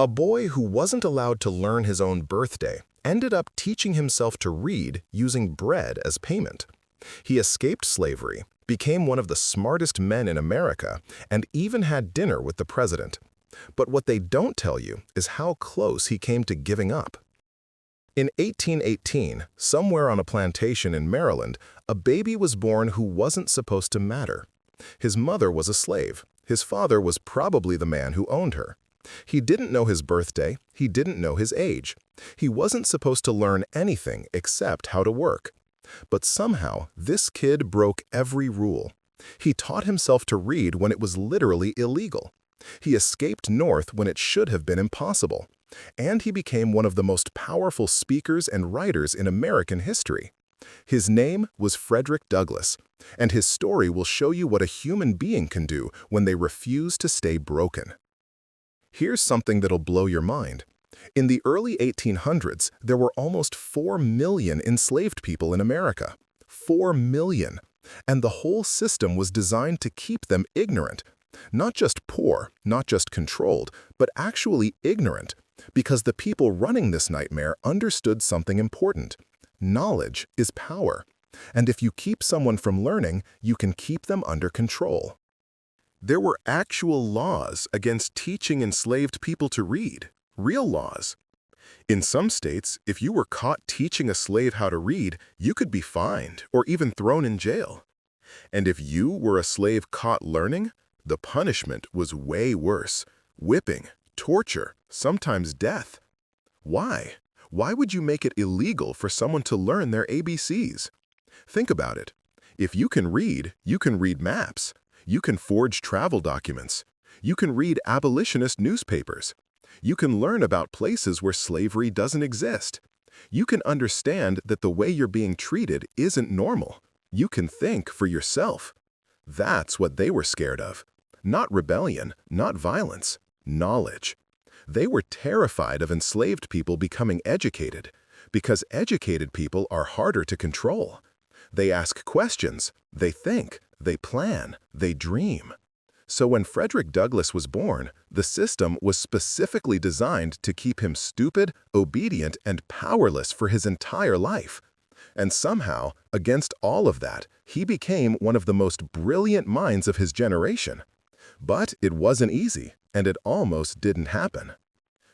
A boy who wasn't allowed to learn his own birthday ended up teaching himself to read using bread as payment. He escaped slavery, became one of the smartest men in America, and even had dinner with the president. But what they don't tell you is how close he came to giving up. In 1818, somewhere on a plantation in Maryland, a baby was born who wasn't supposed to matter. His mother was a slave. His father was probably the man who owned her. He didn't know his birthday. He didn't know his age. He wasn't supposed to learn anything except how to work. But somehow, this kid broke every rule. He taught himself to read when it was literally illegal. He escaped north when it should have been impossible. And he became one of the most powerful speakers and writers in American history. His name was Frederick Douglass, and his story will show you what a human being can do when they refuse to stay broken. Here's something that'll blow your mind. In the early 1800s, there were almost 4 million enslaved people in America. 4 million. And the whole system was designed to keep them ignorant. Not just poor, not just controlled, but actually ignorant, because the people running this nightmare understood something important. Knowledge is power. And if you keep someone from learning, you can keep them under control. There were actual laws against teaching enslaved people to read. Real laws. In some states, if you were caught teaching a slave how to read, you could be fined or even thrown in jail. And if you were a slave caught learning, the punishment was way worse. Whipping, torture, sometimes death. Why? Why would you make it illegal for someone to learn their ABCs? Think about it. If you can read maps. You can forge travel documents. You can read abolitionist newspapers. You can learn about places where slavery doesn't exist. You can understand that the way you're being treated isn't normal. You can think for yourself. That's what they were scared of. Not rebellion, not violence, knowledge. They were terrified of enslaved people becoming educated, because educated people are harder to control. They ask questions, they think, they plan, they dream. So when Frederick Douglass was born, the system was specifically designed to keep him stupid, obedient, and powerless for his entire life. And somehow, against all of that, he became one of the most brilliant minds of his generation. But it wasn't easy, and it almost didn't happen.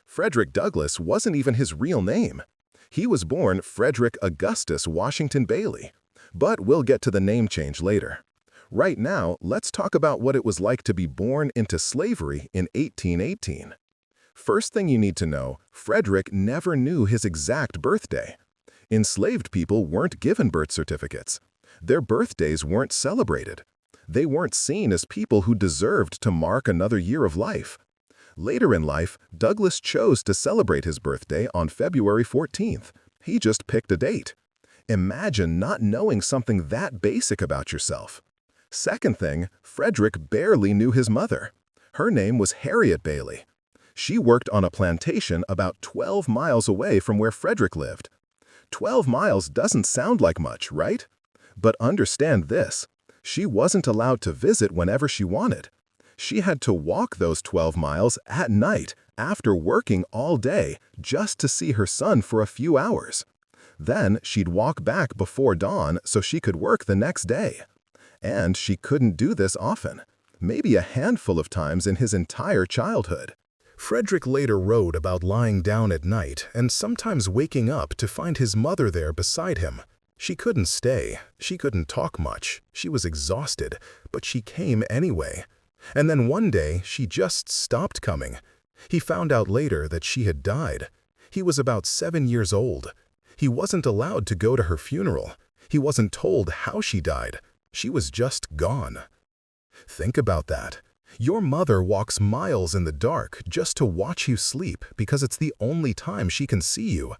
Frederick Douglass wasn't even his real name. He was born Frederick Augustus Washington Bailey. But we'll get to the name change later. Right now, let's talk about what it was like to be born into slavery in 1818. First thing you need to know, Frederick never knew his exact birthday. Enslaved people weren't given birth certificates. Their birthdays weren't celebrated. They weren't seen as people who deserved to mark another year of life. Later in life, Douglass chose to celebrate his birthday on February 14th. He just picked a date. Imagine not knowing something that basic about yourself. Second thing, Frederick barely knew his mother. Her name was Harriet Bailey. She worked on a plantation about 12 miles away from where Frederick lived. 12 miles doesn't sound like much, right? But understand this, she wasn't allowed to visit whenever she wanted. She had to walk those 12 miles at night after working all day just to see her son for a few hours. Then she'd walk back before dawn so she could work the next day. And she couldn't do this often, maybe a handful of times in his entire childhood. Frederick later wrote about lying down at night and sometimes waking up to find his mother there beside him. She couldn't stay, she couldn't talk much, she was exhausted, but she came anyway. And then one day, she just stopped coming. He found out later that she had died. He was about 7 years old. He wasn't allowed to go to her funeral. He wasn't told how she died. She was just gone. Think about that. Your mother walks miles in the dark just to watch you sleep because it's the only time she can see you.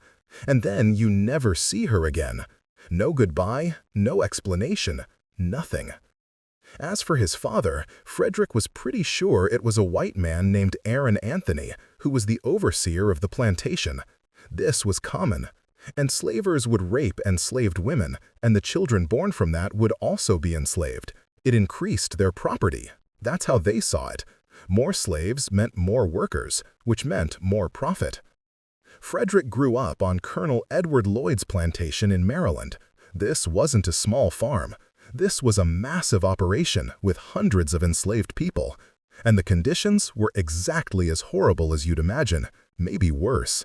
And then you never see her again. No goodbye, no explanation, nothing. As for his father, Frederick was pretty sure it was a white man named Aaron Anthony, who was the overseer of the plantation. This was common. Enslavers would rape enslaved women, and the children born from that would also be enslaved. It increased their property. That's how they saw it. More slaves meant more workers, which meant more profit. Frederick grew up on Colonel Edward Lloyd's plantation in Maryland. This wasn't a small farm. This was a massive operation with hundreds of enslaved people. And the conditions were exactly as horrible as you'd imagine, maybe worse.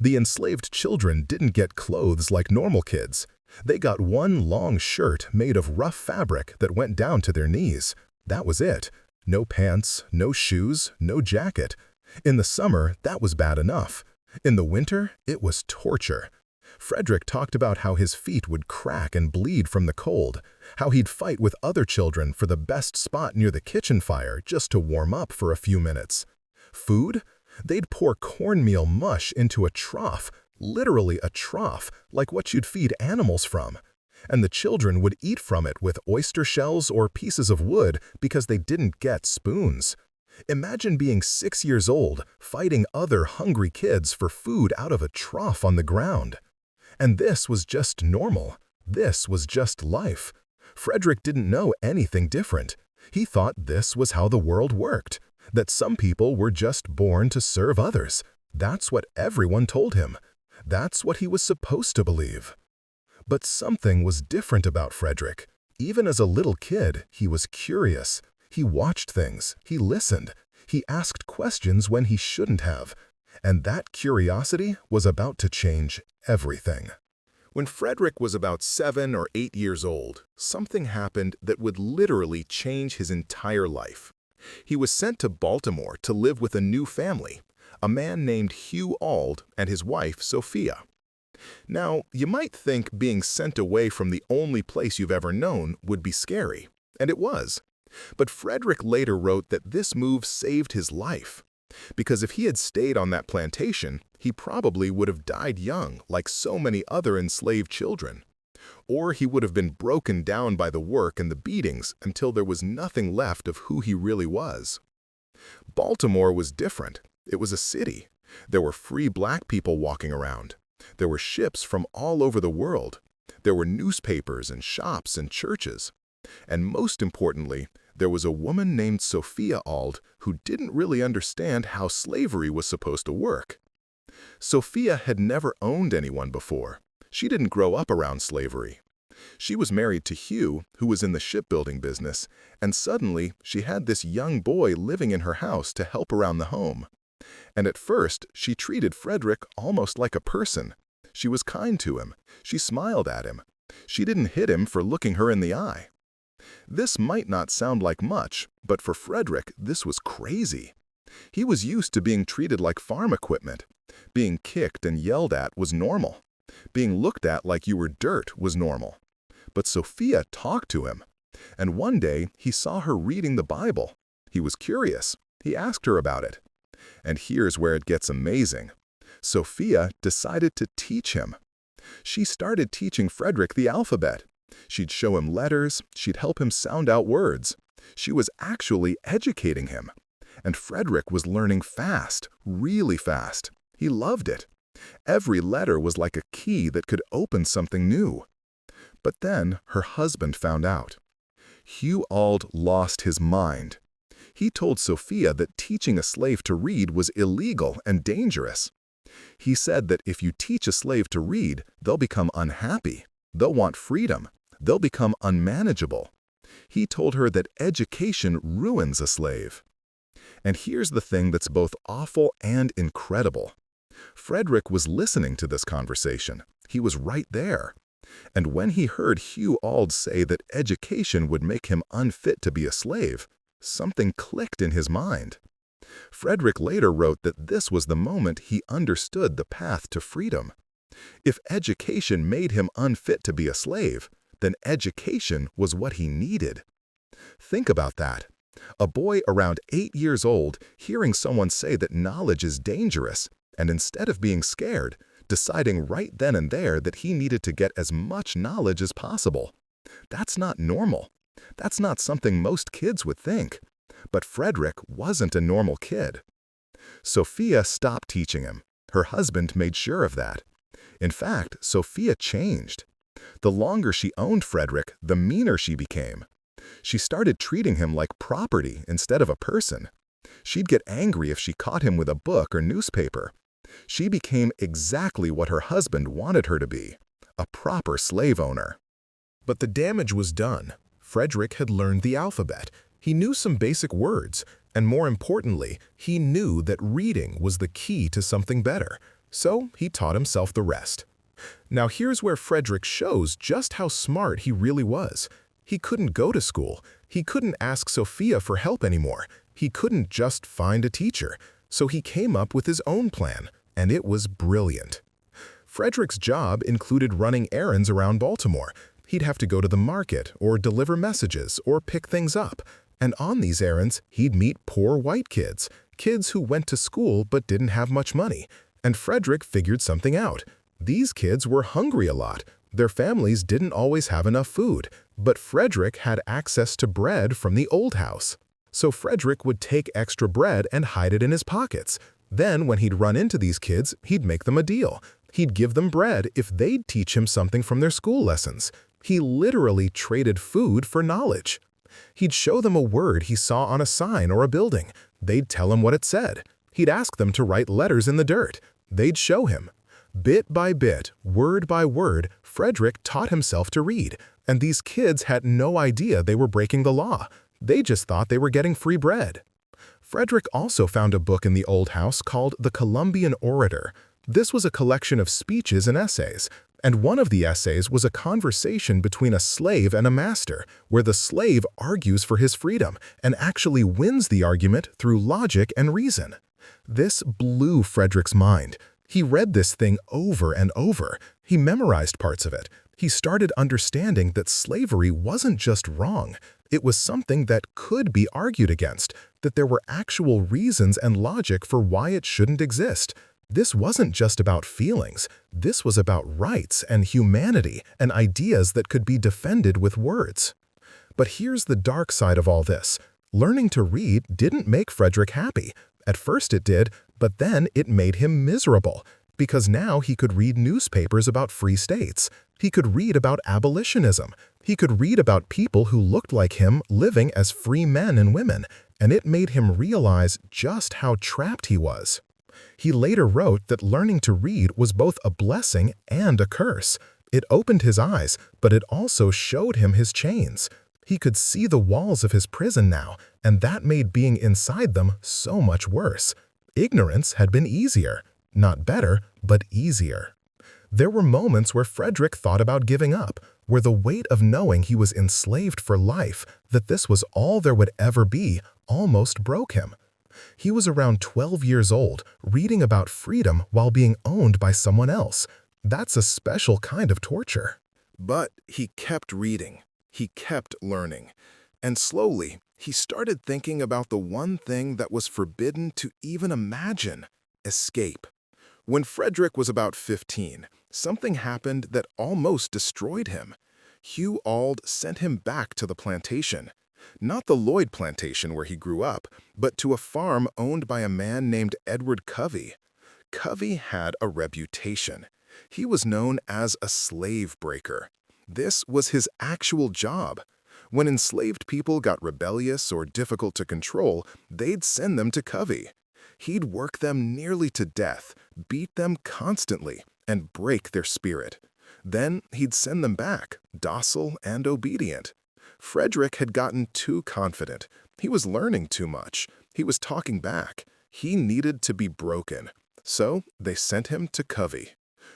The enslaved children didn't get clothes like normal kids. They got one long shirt made of rough fabric that went down to their knees. That was it. No pants, no shoes, no jacket. In the summer, that was bad enough. In the winter, it was torture. Frederick talked about how his feet would crack and bleed from the cold, how he'd fight with other children for the best spot near the kitchen fire just to warm up for a few minutes. Food? They'd pour cornmeal mush into a trough, literally a trough, like what you'd feed animals from. And the children would eat from it with oyster shells or pieces of wood because they didn't get spoons. Imagine being 6 years old, fighting other hungry kids for food out of a trough on the ground. And this was just normal. This was just life. Frederick didn't know anything different. He thought this was how the world worked, that some people were just born to serve others. That's what everyone told him. That's what he was supposed to believe. But something was different about Frederick. Even as a little kid, he was curious. He watched things. He listened. He asked questions when he shouldn't have. And that curiosity was about to change everything. When Frederick was about 7 or 8 years old, something happened that would literally change his entire life. He was sent to Baltimore to live with a new family, a man named Hugh Auld and his wife, Sophia. Now, you might think being sent away from the only place you've ever known would be scary, and it was. But Frederick later wrote that this move saved his life. Because if he had stayed on that plantation, he probably would have died young, like so many other enslaved children. Or he would have been broken down by the work and the beatings until there was nothing left of who he really was. Baltimore was different. It was a city. There were free black people walking around. There were ships from all over the world. There were newspapers and shops and churches. And most importantly, there was a woman named Sophia Auld who didn't really understand how slavery was supposed to work. Sophia had never owned anyone before. She didn't grow up around slavery. She was married to Hugh, who was in the shipbuilding business, and suddenly she had this young boy living in her house to help around the home. And at first, she treated Frederick almost like a person. She was kind to him. She smiled at him. She didn't hit him for looking her in the eye. This might not sound like much, but for Frederick, this was crazy. He was used to being treated like farm equipment. Being kicked and yelled at was normal. Being looked at like you were dirt was normal. But Sophia talked to him. And one day, he saw her reading the Bible. He was curious. He asked her about it. And here's where it gets amazing. Sophia decided to teach him. She started teaching Frederick the alphabet. She'd show him letters. She'd help him sound out words. She was actually educating him. And Frederick was learning fast, really fast. He loved it. Every letter was like a key that could open something new. But then her husband found out. Hugh Auld lost his mind. He told Sophia that teaching a slave to read was illegal and dangerous. He said that if you teach a slave to read, they'll become unhappy. They'll want freedom. They'll become unmanageable. He told her that education ruins a slave. And here's the thing that's both awful and incredible. Frederick was listening to this conversation. He was right there. And when he heard Hugh Auld say that education would make him unfit to be a slave, something clicked in his mind. Frederick later wrote that this was the moment he understood the path to freedom. If education made him unfit to be a slave, then education was what he needed. Think about that. A boy around 8 years old hearing someone say that knowledge is dangerous, and instead of being scared, deciding right then and there that he needed to get as much knowledge as possible. That's not normal. That's not something most kids would think. But Frederick wasn't a normal kid. Sophia stopped teaching him. Her husband made sure of that. In fact, Sophia changed. The longer she owned Frederick, the meaner she became. She started treating him like property instead of a person. She'd get angry if she caught him with a book or newspaper. She became exactly what her husband wanted her to be, a proper slave owner. But the damage was done. Frederick had learned the alphabet. He knew some basic words, and more importantly, he knew that reading was the key to something better. So he taught himself the rest. Now here's where Frederick shows just how smart he really was. He couldn't go to school. He couldn't ask Sophia for help anymore. He couldn't just find a teacher. So he came up with his own plan, and it was brilliant. Frederick's job included running errands around Baltimore. He'd have to go to the market or deliver messages or pick things up. And on these errands, he'd meet poor white kids, kids who went to school but didn't have much money. And Frederick figured something out. These kids were hungry a lot. Their families didn't always have enough food, but Frederick had access to bread from the old house. So Frederick would take extra bread and hide it in his pockets. Then when he'd run into these kids, he'd make them a deal. He'd give them bread if they'd teach him something from their school lessons. He literally traded food for knowledge. He'd show them a word he saw on a sign or a building. They'd tell him what it said. He'd ask them to write letters in the dirt. They'd show him. Bit by bit, word by word, Frederick taught himself to read, and these kids had no idea they were breaking the law. They just thought they were getting free bread. Frederick also found a book in the old house called The Columbian Orator. This was a collection of speeches and essays, and one of the essays was a conversation between a slave and a master, where the slave argues for his freedom and actually wins the argument through logic and reason. This blew Frederick's mind. He read this thing over and over. He memorized parts of it. He started understanding that slavery wasn't just wrong. It was something that could be argued against, that there were actual reasons and logic for why it shouldn't exist. This wasn't just about feelings. This was about rights and humanity and ideas that could be defended with words. But here's the dark side of all this. Learning to read didn't make Frederick happy. At first it did, but then it made him miserable, because now he could read newspapers about free states. He could read about abolitionism. He could read about people who looked like him living as free men and women, and it made him realize just how trapped he was. He later wrote that learning to read was both a blessing and a curse. It opened his eyes, but it also showed him his chains. He could see the walls of his prison now, and that made being inside them so much worse. Ignorance had been easier. Not better, but easier. There were moments where Frederick thought about giving up, where the weight of knowing he was enslaved for life, that this was all there would ever be, almost broke him. He was around 12 years old, reading about freedom while being owned by someone else. That's a special kind of torture. But he kept reading. He kept learning. And slowly, he started thinking about the one thing that was forbidden to even imagine: escape. When Frederick was about 15, something happened that almost destroyed him. Hugh Auld sent him back to the plantation. Not the Lloyd plantation where he grew up, but to a farm owned by a man named Edward Covey. Covey had a reputation. He was known as a slave breaker. This was his actual job. When enslaved people got rebellious or difficult to control, they'd send them to Covey. He'd work them nearly to death, beat them constantly, and break their spirit. Then he'd send them back, docile and obedient. Frederick had gotten too confident. He was learning too much. He was talking back. He needed to be broken. So they sent him to Covey.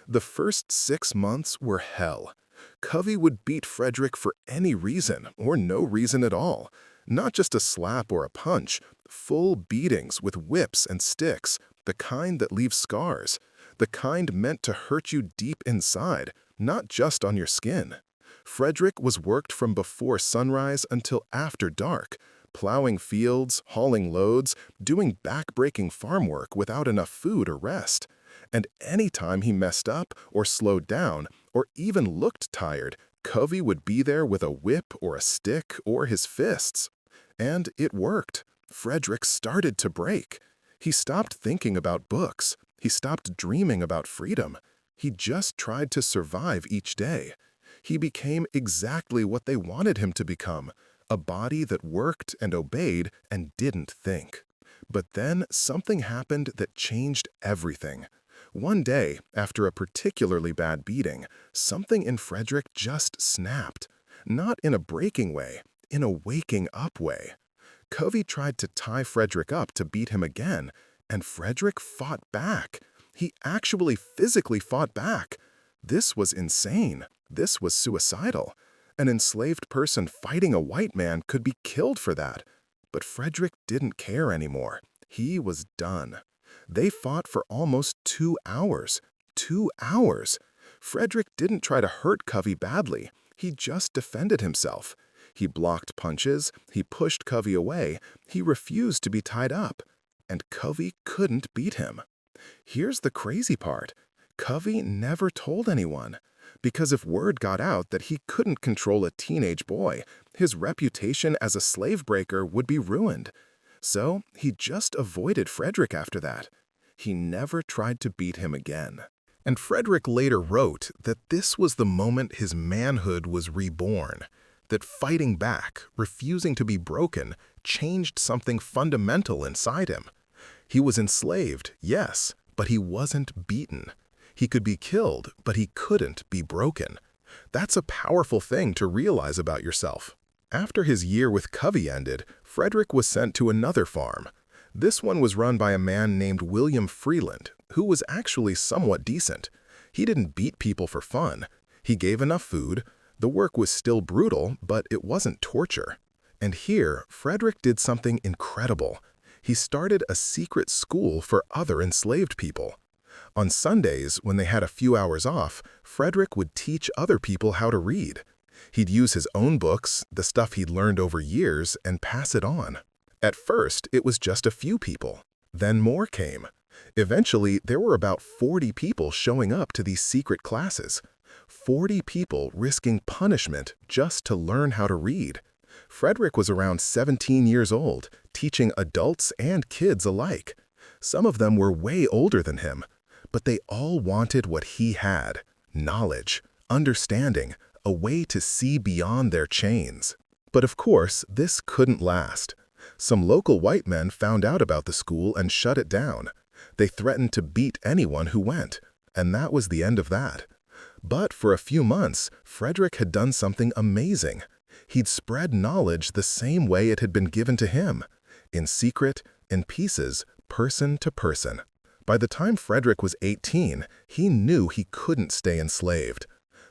The first 6 months were hell. Covey would beat Frederick for any reason or no reason at all. Not just a slap or a punch, full beatings with whips and sticks, the kind that leave scars, the kind meant to hurt you deep inside, not just on your skin. Frederick was worked from before sunrise until after dark, plowing fields, hauling loads, doing back-breaking farm work without enough food or rest. And any time he messed up or slowed down or even looked tired, Covey would be there with a whip or a stick or his fists. And it worked. Frederick started to break. He stopped thinking about books. He stopped dreaming about freedom. He just tried to survive each day. He became exactly what they wanted him to become, a body that worked and obeyed and didn't think. But then something happened that changed everything. One day, after a particularly bad beating, something in Frederick just snapped. Not in a breaking way, in a waking up way. Covey tried to tie Frederick up to beat him again, and Frederick fought back. He actually physically fought back. This was insane. This was suicidal. An enslaved person fighting a white man could be killed for that. But Frederick didn't care anymore. He was done. They fought for almost 2 hours. 2 hours. Frederick didn't try to hurt Covey badly. He just defended himself. He blocked punches, he pushed Covey away, he refused to be tied up. And Covey couldn't beat him. Here's the crazy part. Covey never told anyone. Because if word got out that he couldn't control a teenage boy, his reputation as a slave breaker would be ruined. So he just avoided Frederick after that. He never tried to beat him again. And Frederick later wrote that this was the moment his manhood was reborn, that fighting back, refusing to be broken, changed something fundamental inside him. He was enslaved, yes, but he wasn't beaten. He could be killed, but he couldn't be broken. That's a powerful thing to realize about yourself. After his year with Covey ended, Frederick was sent to another farm. This one was run by a man named William Freeland, who was actually somewhat decent. He didn't beat people for fun. He gave enough food. The work was still brutal, but it wasn't torture. And here, Frederick did something incredible. He started a secret school for other enslaved people. On Sundays, when they had a few hours off, Frederick would teach other people how to read. He'd use his own books, the stuff he'd learned over years, and pass it on. At first, it was just a few people. Then more came. Eventually, there were about 40 people showing up to these secret classes. 40 people risking punishment just to learn how to read. Frederick was around 17 years old, teaching adults and kids alike. Some of them were way older than him, but they all wanted what he had: knowledge, understanding, a way to see beyond their chains. But of course, this couldn't last. Some local white men found out about the school and shut it down. They threatened to beat anyone who went, and that was the end of that. But for a few months, Frederick had done something amazing. He'd spread knowledge the same way it had been given to him, in secret, in pieces, person to person. By the time Frederick was 18, he knew he couldn't stay enslaved.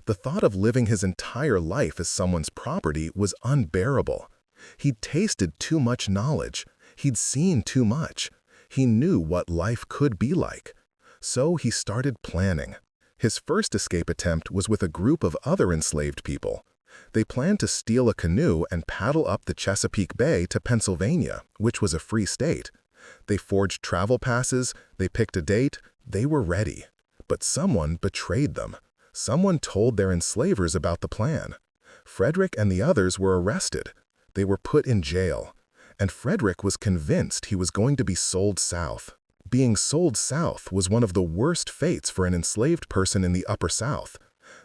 The thought of living his entire life as someone's property was unbearable. He'd tasted too much knowledge. He'd seen too much. He knew what life could be like. So he started planning. His first escape attempt was with a group of other enslaved people. They planned to steal a canoe and paddle up the Chesapeake Bay to Pennsylvania, which was a free state. They forged travel passes, they picked a date, they were ready. But someone betrayed them. Someone told their enslavers about the plan. Frederick and the others were arrested. They were put in jail. And Frederick was convinced he was going to be sold south. Being sold south was one of the worst fates for an enslaved person in the Upper South.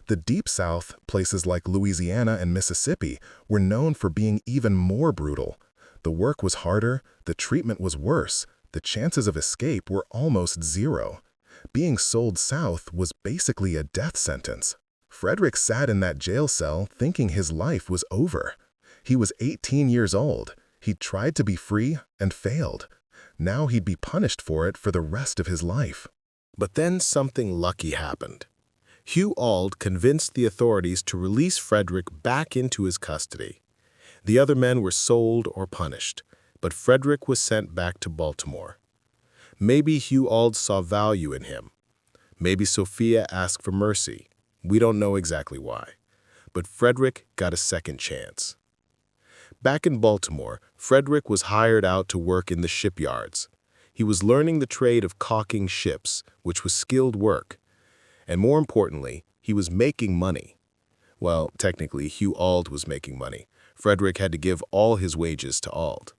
The Deep South, places like Louisiana and Mississippi, were known for being even more brutal. The work was harder, the treatment was worse, the chances of escape were almost zero. Being sold south was basically a death sentence. Frederick sat in that jail cell thinking his life was over. He was 18 years old. He'd tried to be free and failed. Now he'd be punished for it for the rest of his life. But then something lucky happened. Hugh Auld convinced the authorities to release Frederick back into his custody. The other men were sold or punished, but Frederick was sent back to Baltimore. Maybe Hugh Auld saw value in him. Maybe Sophia asked for mercy. We don't know exactly why. But Frederick got a second chance. Back in Baltimore, Frederick was hired out to work in the shipyards. He was learning the trade of caulking ships, which was skilled work. And more importantly, he was making money. Well, technically, Hugh Auld was making money. Frederick had to give all his wages to Auld.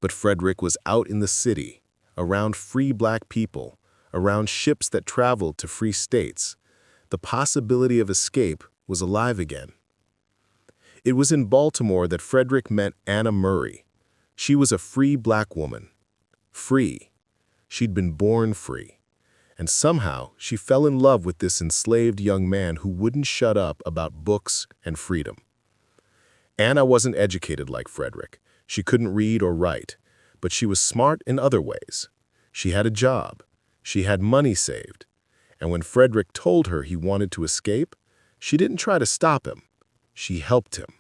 But Frederick was out in the city, around free black people, around ships that traveled to free states. The possibility of escape was alive again. It was in Baltimore that Frederick met Anna Murray. She was a free black woman. Free. She'd been born free. And somehow she fell in love with this enslaved young man who wouldn't shut up about books and freedom. Anna wasn't educated like Frederick. She couldn't read or write, but she was smart in other ways. She had a job. She had money saved. And when Frederick told her he wanted to escape, she didn't try to stop him. She helped him.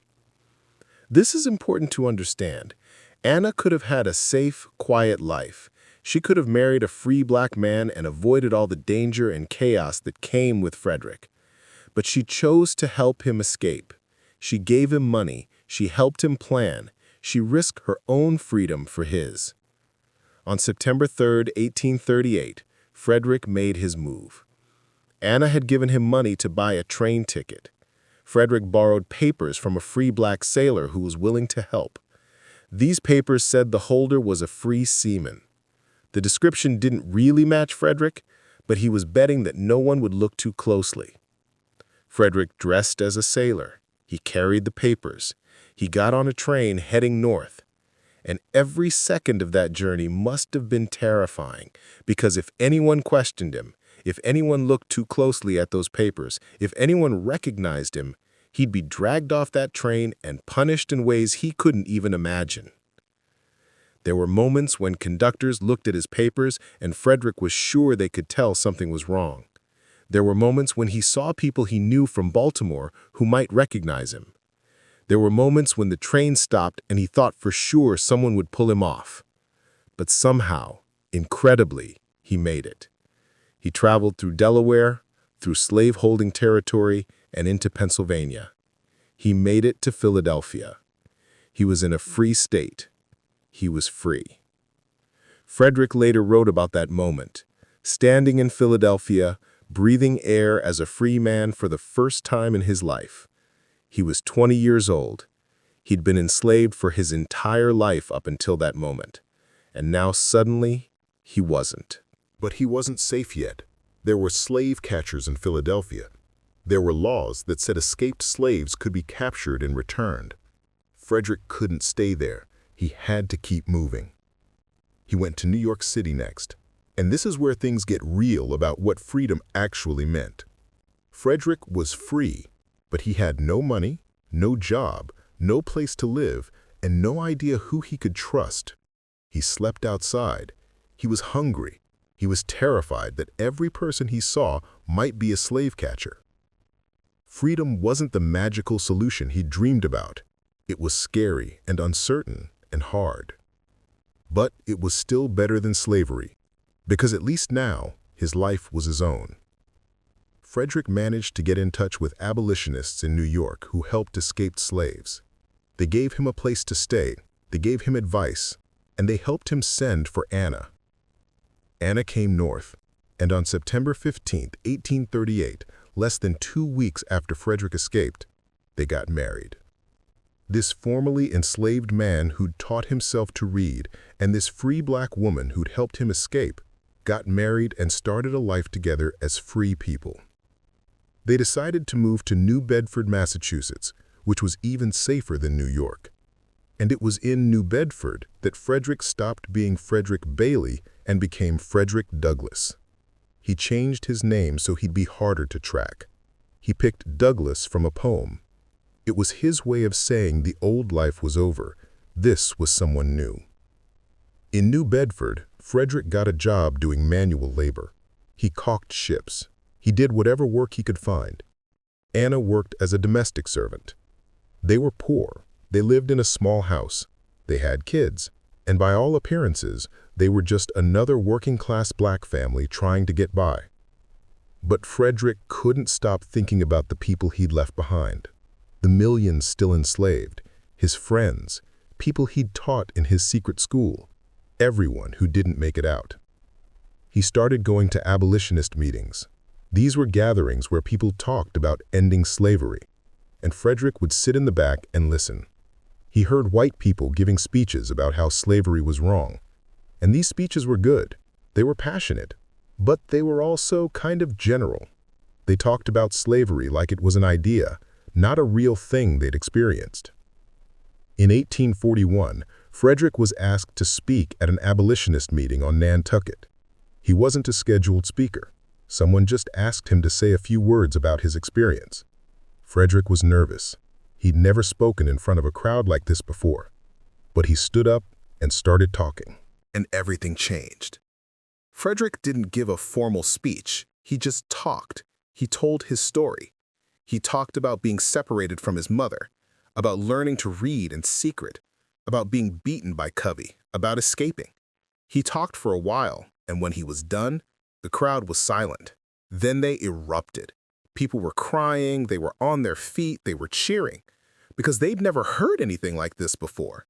This is important to understand. Anna could have had a safe, quiet life. She could have married a free black man and avoided all the danger and chaos that came with Frederick. But she chose to help him escape. She gave him money. She helped him plan. She risked her own freedom for his. On September 3, 1838, Frederick made his move. Anna had given him money to buy a train ticket. Frederick borrowed papers from a free black sailor who was willing to help. These papers said the holder was a free seaman. The description didn't really match Frederick, but he was betting that no one would look too closely. Frederick dressed as a sailor. He carried the papers. He got on a train heading north. And every second of that journey must have been terrifying, because if anyone questioned him, if anyone looked too closely at those papers, if anyone recognized him, he'd be dragged off that train and punished in ways he couldn't even imagine. There were moments when conductors looked at his papers and Frederick was sure they could tell something was wrong. There were moments when he saw people he knew from Baltimore who might recognize him. There were moments when the train stopped and he thought for sure someone would pull him off. But somehow, incredibly, he made it. He traveled through Delaware, through slave-holding territory, and into Pennsylvania. He made it to Philadelphia. He was in a free state. He was free. Frederick later wrote about that moment, standing in Philadelphia, breathing air as a free man for the first time in his life. He was 20 years old. He'd been enslaved for his entire life up until that moment. And now suddenly, he wasn't. But he wasn't safe yet. There were slave catchers in Philadelphia. There were laws that said escaped slaves could be captured and returned. Frederick couldn't stay there. He had to keep moving. He went to New York City next. And this is where things get real about what freedom actually meant. Frederick was free, but he had no money, no job, no place to live, and no idea who he could trust. He slept outside. He was hungry. He was terrified that every person he saw might be a slave catcher. Freedom wasn't the magical solution he dreamed about. It was scary and uncertain and hard. But it was still better than slavery, because at least now his life was his own. Frederick managed to get in touch with abolitionists in New York who helped escaped slaves. They gave him a place to stay, they gave him advice, and they helped him send for Anna. Anna came north, and on September 15, 1838, less than 2 weeks after Frederick escaped, they got married. This formerly enslaved man who'd taught himself to read and this free black woman who'd helped him escape got married and started a life together as free people. They decided to move to New Bedford, Massachusetts, which was even safer than New York. And it was in New Bedford that Frederick stopped being Frederick Bailey and became Frederick Douglass. He changed his name so he'd be harder to track. He picked Douglass from a poem. It was his way of saying the old life was over. This was someone new. In New Bedford, Frederick got a job doing manual labor. He caulked ships. He did whatever work he could find. Anna worked as a domestic servant. They were poor. They lived in a small house. They had kids. And by all appearances, they were just another working-class black family trying to get by. But Frederick couldn't stop thinking about the people he'd left behind. The millions still enslaved, his friends, people he'd taught in his secret school, everyone who didn't make it out. He started going to abolitionist meetings. These were gatherings where people talked about ending slavery, and Frederick would sit in the back and listen. He heard white people giving speeches about how slavery was wrong, and these speeches were good. They were passionate, but they were also kind of general. They talked about slavery like it was an idea, not a real thing they'd experienced. In 1841, Frederick was asked to speak at an abolitionist meeting on Nantucket. He wasn't a scheduled speaker. Someone just asked him to say a few words about his experience. Frederick was nervous. He'd never spoken in front of a crowd like this before. But he stood up and started talking. And everything changed. Frederick didn't give a formal speech. He just talked. He told his story. He talked about being separated from his mother, about learning to read in secret, about being beaten by Covey, about escaping. He talked for a while, and when he was done, the crowd was silent. Then they erupted. People were crying, they were on their feet, they were cheering, because they'd never heard anything like this before.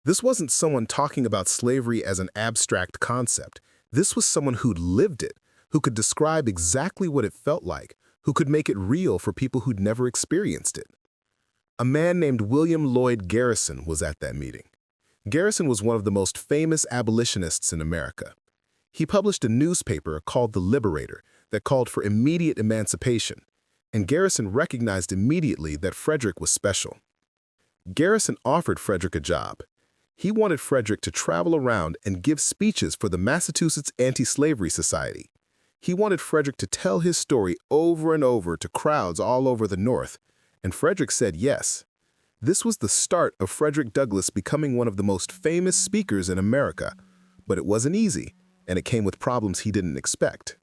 This wasn't someone talking about slavery as an abstract concept. This was someone who'd lived it, who could describe exactly what it felt like, who could make it real for people who'd never experienced it. A man named William Lloyd Garrison was at that meeting. Garrison was one of the most famous abolitionists in America. He published a newspaper called The Liberator that called for immediate emancipation, and Garrison recognized immediately that Frederick was special. Garrison offered Frederick a job. He wanted Frederick to travel around and give speeches for the Massachusetts Anti-Slavery Society. He wanted Frederick to tell his story over and over to crowds all over the North, and Frederick said yes. This was the start of Frederick Douglass becoming one of the most famous speakers in America, but it wasn't easy, and it came with problems he didn't expect.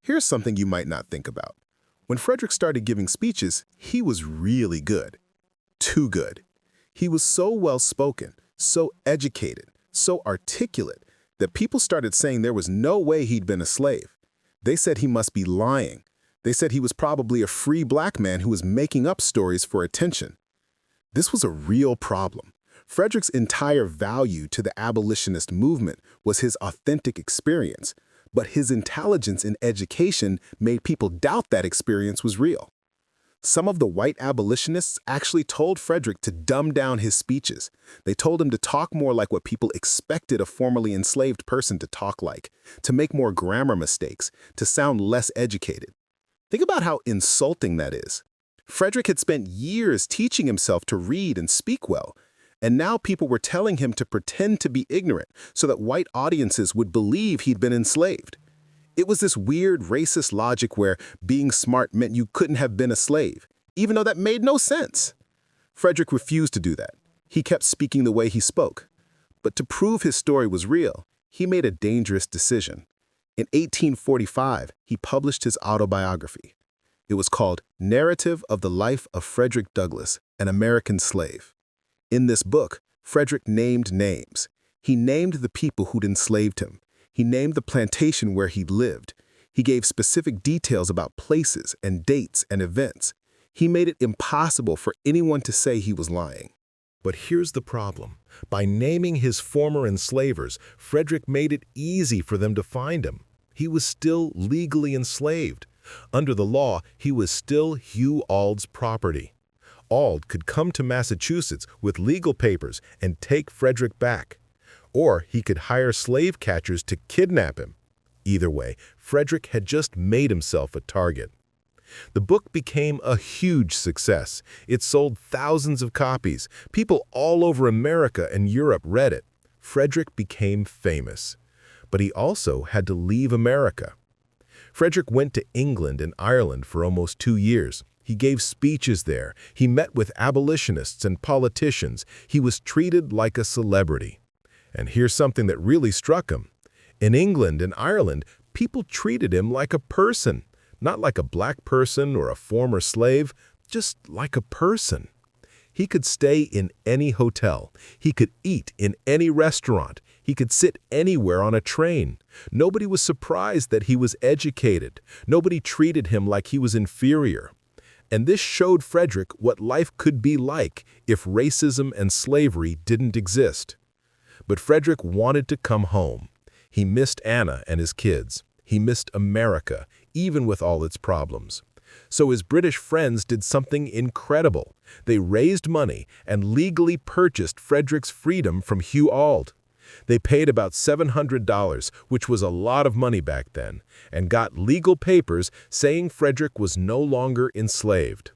Here's something you might not think about. When Frederick started giving speeches, he was really good. Too good. He was so well-spoken, so educated, so articulate, that people started saying there was no way he'd been a slave. They said he must be lying. They said he was probably a free black man who was making up stories for attention. This was a real problem. Frederick's entire value to the abolitionist movement was his authentic experience, but his intelligence and education made people doubt that experience was real. Some of the white abolitionists actually told Frederick to dumb down his speeches. They told him to talk more like what people expected a formerly enslaved person to talk like, to make more grammar mistakes, to sound less educated. Think about how insulting that is. Frederick had spent years teaching himself to read and speak well, and now people were telling him to pretend to be ignorant so that white audiences would believe he'd been enslaved. It was this weird racist logic where being smart meant you couldn't have been a slave, even though that made no sense. Frederick refused to do that. He kept speaking the way he spoke. But to prove his story was real, he made a dangerous decision. In 1845, he published his autobiography. It was called Narrative of the Life of Frederick Douglass, an American Slave. In this book, Frederick named names. He named the people who'd enslaved him. He named the plantation where he'd lived. He gave specific details about places and dates and events. He made it impossible for anyone to say he was lying. But here's the problem. By naming his former enslavers, Frederick made it easy for them to find him. He was still legally enslaved. Under the law, he was still Hugh Auld's property. Auld could come to Massachusetts with legal papers and take Frederick back. Or he could hire slave catchers to kidnap him. Either way, Frederick had just made himself a target. The book became a huge success. It sold thousands of copies. People all over America and Europe read it. Frederick became famous. But he also had to leave America. Frederick went to England and Ireland for almost 2 years. He gave speeches there. He met with abolitionists and politicians. He was treated like a celebrity. And here's something that really struck him. In England and Ireland, people treated him like a person, not like a black person or a former slave, just like a person. He could stay in any hotel. He could eat in any restaurant. He could sit anywhere on a train. Nobody was surprised that he was educated. Nobody treated him like he was inferior. And this showed Frederick what life could be like if racism and slavery didn't exist. But Frederick wanted to come home. He missed Anna and his kids. He missed America, even with all its problems. So his British friends did something incredible. They raised money and legally purchased Frederick's freedom from Hugh Auld. They paid about $700, which was a lot of money back then, and got legal papers saying Frederick was no longer enslaved.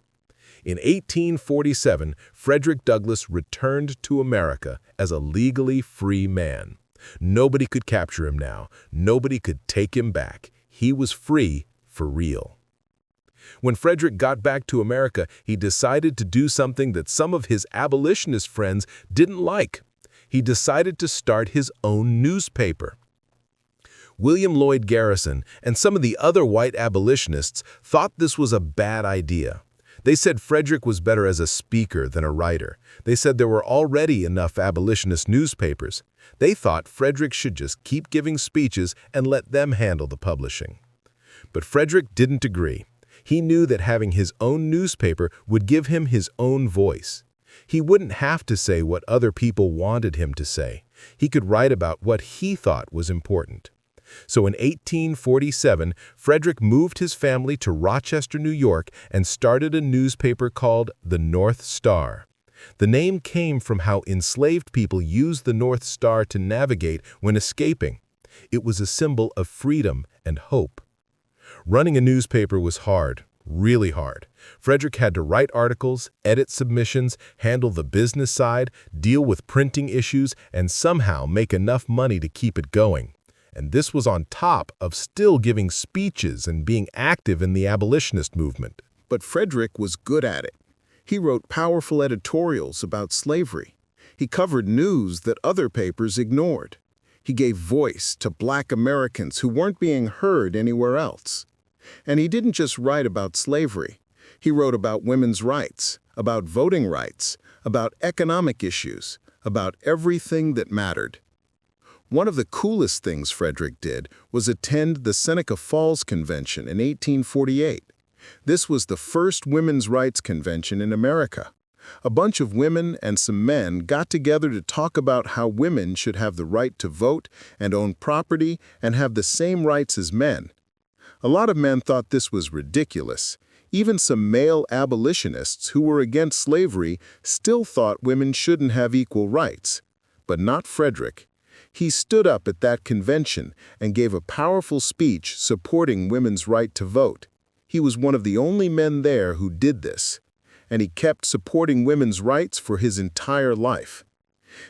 In 1847, Frederick Douglass returned to America as a legally free man. Nobody could capture him now. Nobody could take him back. He was free for real. When Frederick got back to America, he decided to do something that some of his abolitionist friends didn't like. He decided to start his own newspaper. William Lloyd Garrison and some of the other white abolitionists thought this was a bad idea. They said Frederick was better as a speaker than a writer. They said there were already enough abolitionist newspapers. They thought Frederick should just keep giving speeches and let them handle the publishing. But Frederick didn't agree. He knew that having his own newspaper would give him his own voice. He wouldn't have to say what other people wanted him to say. He could write about what he thought was important. So in 1847, Frederick moved his family to Rochester, New York, and started a newspaper called the North Star. The name came from how enslaved people used the North Star to navigate when escaping. It was a symbol of freedom and hope. Running a newspaper was hard, really hard. Frederick had to write articles, edit submissions, handle the business side, deal with printing issues, and somehow make enough money to keep it going. And this was on top of still giving speeches and being active in the abolitionist movement. But Frederick was good at it. He wrote powerful editorials about slavery. He covered news that other papers ignored. He gave voice to Black Americans who weren't being heard anywhere else. And he didn't just write about slavery. He wrote about women's rights, about voting rights, about economic issues, about everything that mattered. One of the coolest things Frederick did was attend the Seneca Falls Convention in 1848. This was the first women's rights convention in America. A bunch of women and some men got together to talk about how women should have the right to vote and own property and have the same rights as men. A lot of men thought this was ridiculous. Even some male abolitionists who were against slavery still thought women shouldn't have equal rights. But not Frederick. He stood up at that convention and gave a powerful speech supporting women's right to vote. He was one of the only men there who did this, and he kept supporting women's rights for his entire life.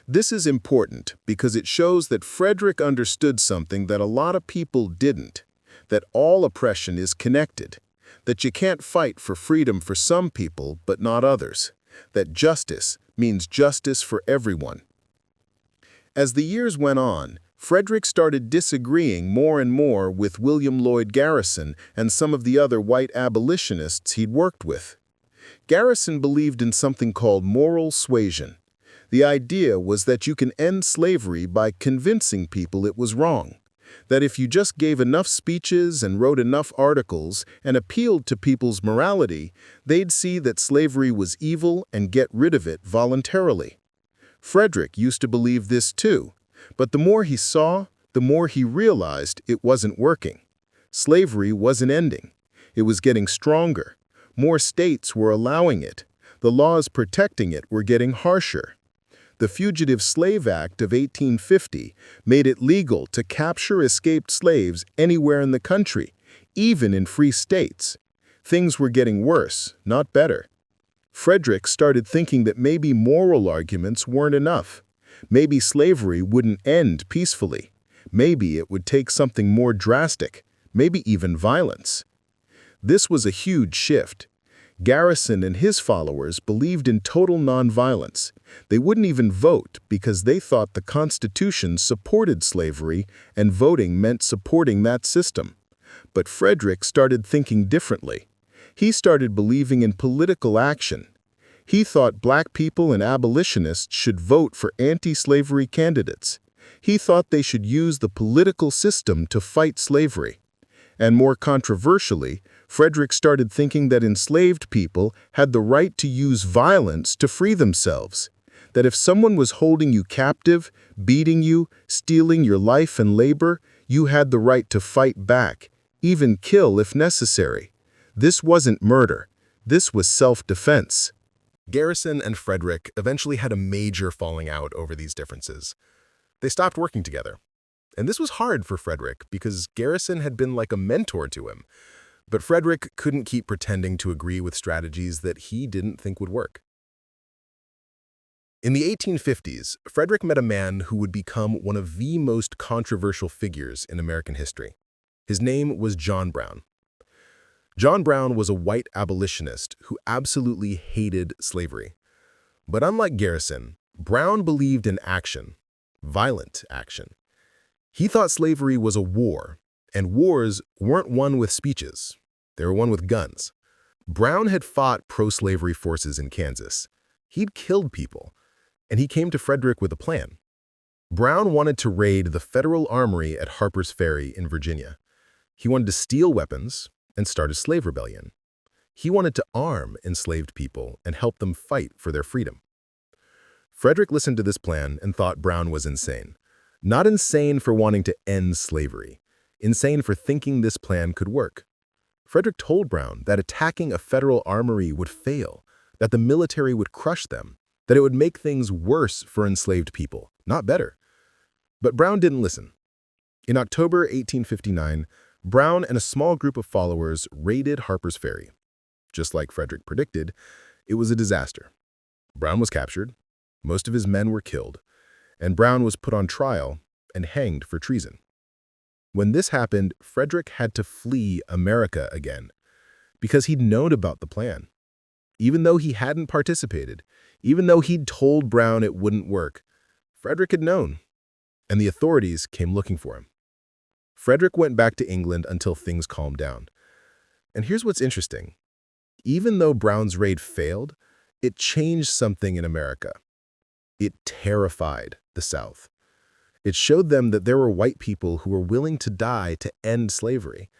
This is important because it shows that Frederick understood something that a lot of people didn't, that all oppression is connected, that you can't fight for freedom for some people but not others, that justice means justice for everyone. As the years went on, Frederick started disagreeing more and more with William Lloyd Garrison and some of the other white abolitionists he'd worked with. Garrison believed in something called moral suasion. The idea was that you can end slavery by convincing people it was wrong, that if you just gave enough speeches and wrote enough articles and appealed to people's morality, they'd see that slavery was evil and get rid of it voluntarily. Frederick used to believe this too, but the more he saw, the more he realized it wasn't working. Slavery wasn't ending. It was getting stronger. More states were allowing it. The laws protecting it were getting harsher. The Fugitive Slave Act of 1850 made it legal to capture escaped slaves anywhere in the country, even in free states. Things were getting worse, not better. Frederick started thinking that maybe moral arguments weren't enough. Maybe slavery wouldn't end peacefully. Maybe it would take something more drastic, maybe even violence. This was a huge shift. Garrison and his followers believed in total nonviolence. They wouldn't even vote because they thought the Constitution supported slavery and voting meant supporting that system. But Frederick started thinking differently. He started believing in political action. He thought Black people and abolitionists should vote for anti-slavery candidates. He thought they should use the political system to fight slavery. And more controversially, Frederick started thinking that enslaved people had the right to use violence to free themselves. That if someone was holding you captive, beating you, stealing your life and labor, you had the right to fight back, even kill if necessary. This wasn't murder. This was self-defense. Garrison and Frederick eventually had a major falling out over these differences. They stopped working together. And this was hard for Frederick because Garrison had been like a mentor to him. But Frederick couldn't keep pretending to agree with strategies that he didn't think would work. In the 1850s, Frederick met a man who would become one of the most controversial figures in American history. His name was John Brown. John Brown was a white abolitionist who absolutely hated slavery. But unlike Garrison, Brown believed in action, violent action. He thought slavery was a war, and wars weren't won with speeches. They were won with guns. Brown had fought pro-slavery forces in Kansas. He'd killed people, and he came to Frederick with a plan. Brown wanted to raid the federal armory at Harper's Ferry in Virginia. He wanted to steal weapons and start a slave rebellion. He wanted to arm enslaved people and help them fight for their freedom. Frederick listened to this plan and thought Brown was insane. Not insane for wanting to end slavery, insane for thinking this plan could work. Frederick told Brown that attacking a federal armory would fail, that the military would crush them, that it would make things worse for enslaved people, not better. But Brown didn't listen. In October 1859, Brown and a small group of followers raided Harper's Ferry. Just like Frederick predicted, it was a disaster. Brown was captured, most of his men were killed, and Brown was put on trial and hanged for treason. When this happened, Frederick had to flee America again, because he'd known about the plan. Even though he hadn't participated, even though he'd told Brown it wouldn't work, Frederick had known, and the authorities came looking for him. Frederick went back to England until things calmed down. And here's what's interesting. Even though Brown's raid failed, it changed something in America. It terrified the South. It showed them that there were white people who were willing to die to end slavery.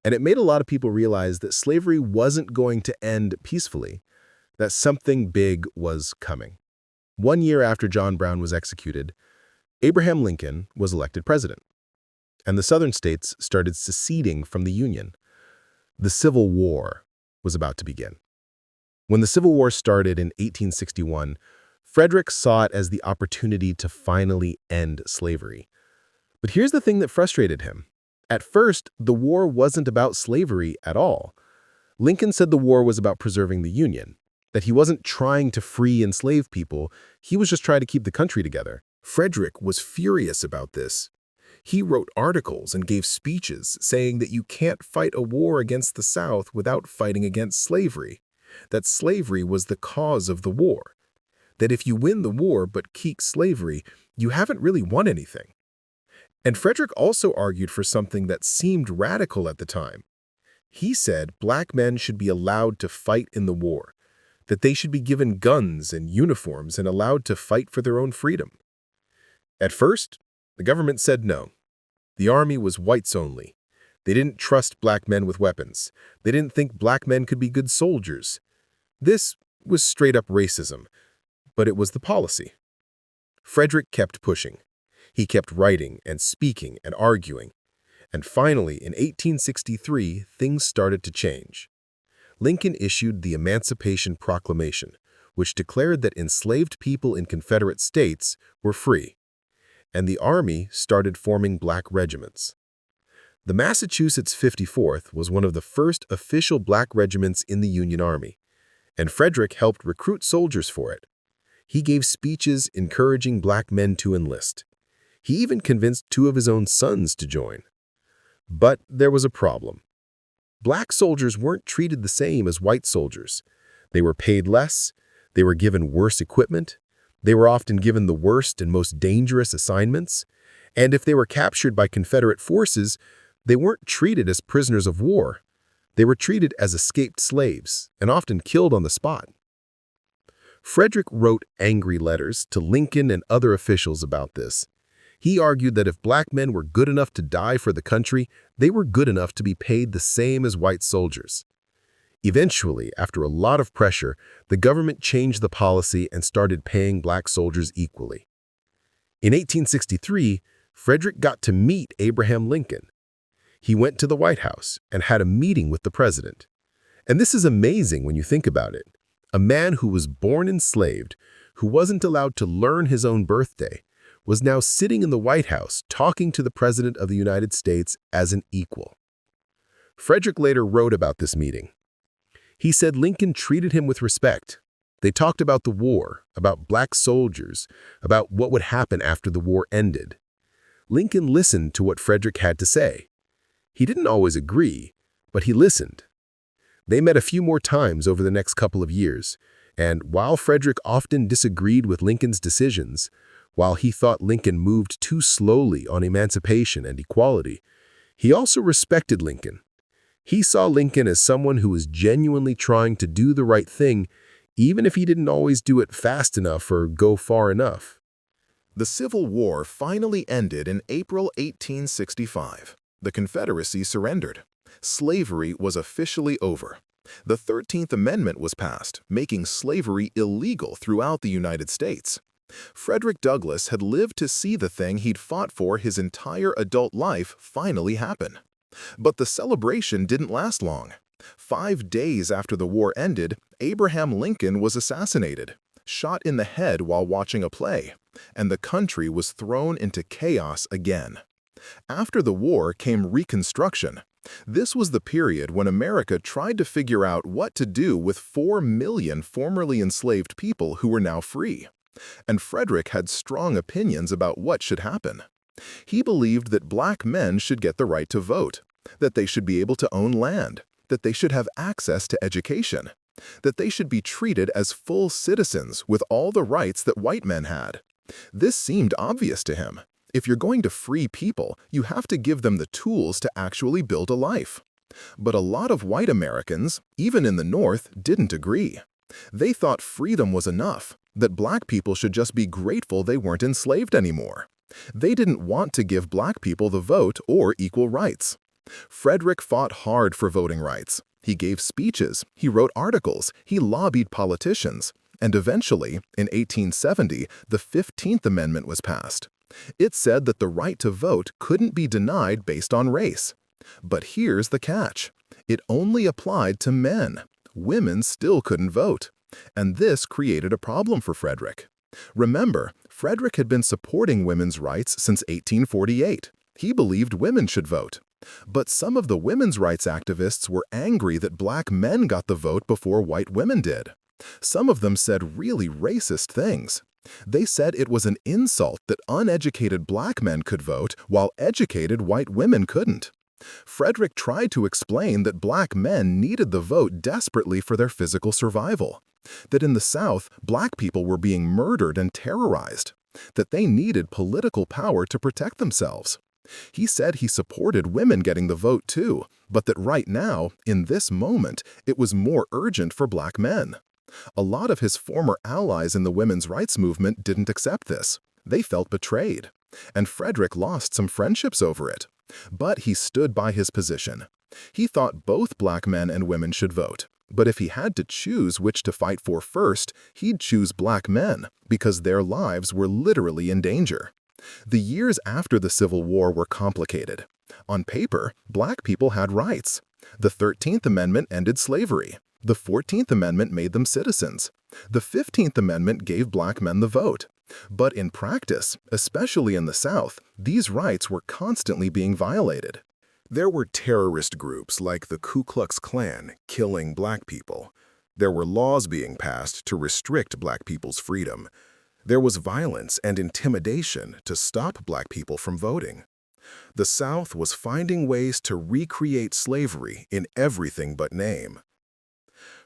And it made a lot of people realize that slavery wasn't going to end peacefully, that something big was coming. 1 year after John Brown was executed, Abraham Lincoln was elected president, and the Southern states started seceding from the Union. The Civil War was about to begin. When the Civil War started in 1861, Frederick saw it as the opportunity to finally end slavery. But here's the thing that frustrated him. At first, the war wasn't about slavery at all. Lincoln said the war was about preserving the Union, that he wasn't trying to free enslaved people, he was just trying to keep the country together. Frederick was furious about this. He wrote articles and gave speeches saying that you can't fight a war against the South without fighting against slavery, that slavery was the cause of the war, that if you win the war but keep slavery, you haven't really won anything. And Frederick also argued for something that seemed radical at the time. He said black men should be allowed to fight in the war, that they should be given guns and uniforms and allowed to fight for their own freedom. At first, the government said no. The army was whites only. They didn't trust black men with weapons. They didn't think black men could be good soldiers. This was straight-up racism, but it was the policy. Frederick kept pushing. He kept writing and speaking and arguing. And finally, in 1863, things started to change. Lincoln issued the Emancipation Proclamation, which declared that enslaved people in Confederate states were free, and the Army started forming black regiments. The Massachusetts 54th was one of the first official black regiments in the Union Army, and Frederick helped recruit soldiers for it. He gave speeches encouraging black men to enlist. He even convinced 2 of his own sons to join. But there was a problem. Black soldiers weren't treated the same as white soldiers. They were paid less, they were given worse equipment, they were often given the worst and most dangerous assignments, and if they were captured by Confederate forces, they weren't treated as prisoners of war. They were treated as escaped slaves and often killed on the spot. Frederick wrote angry letters to Lincoln and other officials about this. He argued that if black men were good enough to die for the country, they were good enough to be paid the same as white soldiers. Eventually, after a lot of pressure, the government changed the policy and started paying black soldiers equally. In 1863, Frederick got to meet Abraham Lincoln. He went to the White House and had a meeting with the president. And this is amazing when you think about it. A man who was born enslaved, who wasn't allowed to learn his own birthday, was now sitting in the White House talking to the President of the United States as an equal. Frederick later wrote about this meeting. He said Lincoln treated him with respect. They talked about the war, about black soldiers, about what would happen after the war ended. Lincoln listened to what Frederick had to say. He didn't always agree, but he listened. They met a few more times over the next couple of years, and while Frederick often disagreed with Lincoln's decisions, while he thought Lincoln moved too slowly on emancipation and equality, he also respected Lincoln. He saw Lincoln as someone who was genuinely trying to do the right thing, even if he didn't always do it fast enough or go far enough. The Civil War finally ended in April 1865. The Confederacy surrendered. Slavery was officially over. The 13th Amendment was passed, making slavery illegal throughout the United States. Frederick Douglass had lived to see the thing he'd fought for his entire adult life finally happen. But the celebration didn't last long. 5 days after the war ended, Abraham Lincoln was assassinated, shot in the head while watching a play, and the country was thrown into chaos again. After the war came Reconstruction. This was the period when America tried to figure out what to do with 4 million formerly enslaved people who were now free. And Frederick had strong opinions about what should happen. He believed that black men should get the right to vote, that they should be able to own land, that they should have access to education, that they should be treated as full citizens with all the rights that white men had. This seemed obvious to him. If you're going to free people, you have to give them the tools to actually build a life. But a lot of white Americans, even in the North, didn't agree. They thought freedom was enough, that black people should just be grateful they weren't enslaved anymore. They didn't want to give black people the vote or equal rights. Frederick fought hard for voting rights. He gave speeches, he wrote articles, he lobbied politicians, and eventually, in 1870, the 15th Amendment was passed. It said that the right to vote couldn't be denied based on race. But here's the catch. It only applied to men. Women still couldn't vote. And this created a problem for Frederick. Remember, Frederick had been supporting women's rights since 1848. He believed women should vote. But some of the women's rights activists were angry that black men got the vote before white women did. Some of them said really racist things. They said it was an insult that uneducated black men could vote while educated white women couldn't. Frederick tried to explain that black men needed the vote desperately for their physical survival, that in the South, black people were being murdered and terrorized, that they needed political power to protect themselves. He said he supported women getting the vote too, but that right now, in this moment, it was more urgent for black men. A lot of his former allies in the women's rights movement didn't accept this. They felt betrayed, and Frederick lost some friendships over it. But he stood by his position. He thought both black men and women should vote, but if he had to choose which to fight for first, he'd choose black men because their lives were literally in danger. The years after the Civil War were complicated. On paper, black people had rights. The 13th Amendment ended slavery. The 14th Amendment made them citizens. The 15th Amendment gave black men the vote. But in practice, especially in the South, these rights were constantly being violated. There were terrorist groups like the Ku Klux Klan killing black people. There were laws being passed to restrict black people's freedom. There was violence and intimidation to stop black people from voting. The South was finding ways to recreate slavery in everything but name.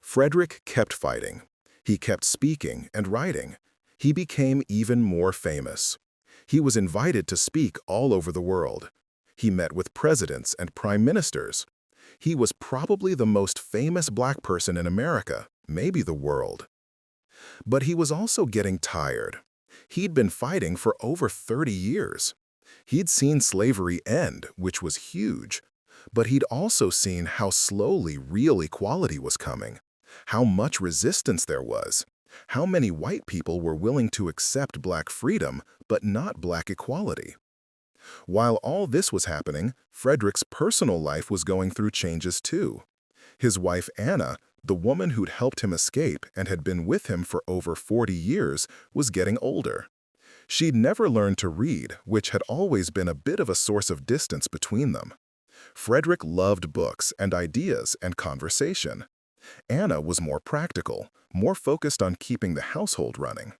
Frederick kept fighting. He kept speaking and writing. He became even more famous. He was invited to speak all over the world. He met with presidents and prime ministers. He was probably the most famous black person in America, maybe the world. But he was also getting tired. He'd been fighting for over 30 years. He'd seen slavery end, which was huge, but he'd also seen how slowly real equality was coming, how much resistance there was, how many white people were willing to accept black freedom, but not black equality. While all this was happening, Frederick's personal life was going through changes too. His wife Anna, the woman who'd helped him escape and had been with him for over 40 years, was getting older. She'd never learned to read, which had always been a bit of a source of distance between them. Frederick loved books and ideas and conversation. Anna was more practical, more focused on keeping the household running.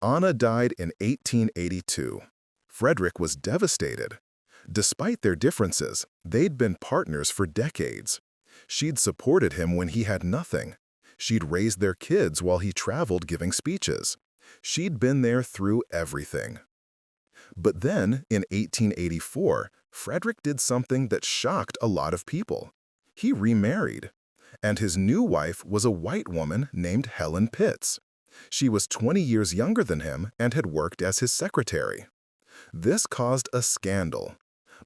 Anna died in 1882. Frederick was devastated. Despite their differences, they'd been partners for decades. She'd supported him when he had nothing. She'd raised their kids while he traveled giving speeches. She'd been there through everything. But then, in 1884, Frederick did something that shocked a lot of people. He remarried. And his new wife was a white woman named Helen Pitts. She was 20 years younger than him and had worked as his secretary. This caused a scandal.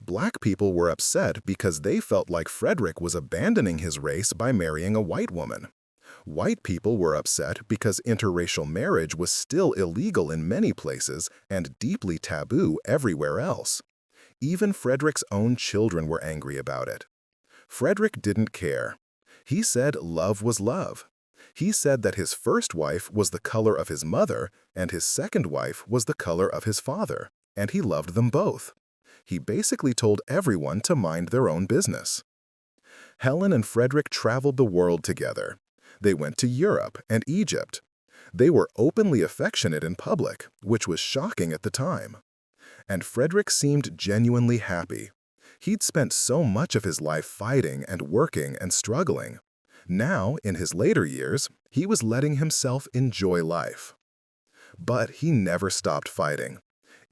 Black people were upset because they felt like Frederick was abandoning his race by marrying a white woman. White people were upset because interracial marriage was still illegal in many places and deeply taboo everywhere else. Even Frederick's own children were angry about it. Frederick didn't care. He said love was love. He said that his first wife was the color of his mother and his second wife was the color of his father, and he loved them both. He basically told everyone to mind their own business. Helen and Frederick traveled the world together. They went to Europe and Egypt. They were openly affectionate in public, which was shocking at the time. And Frederick seemed genuinely happy. He'd spent so much of his life fighting and working and struggling. Now, in his later years, he was letting himself enjoy life. But he never stopped fighting.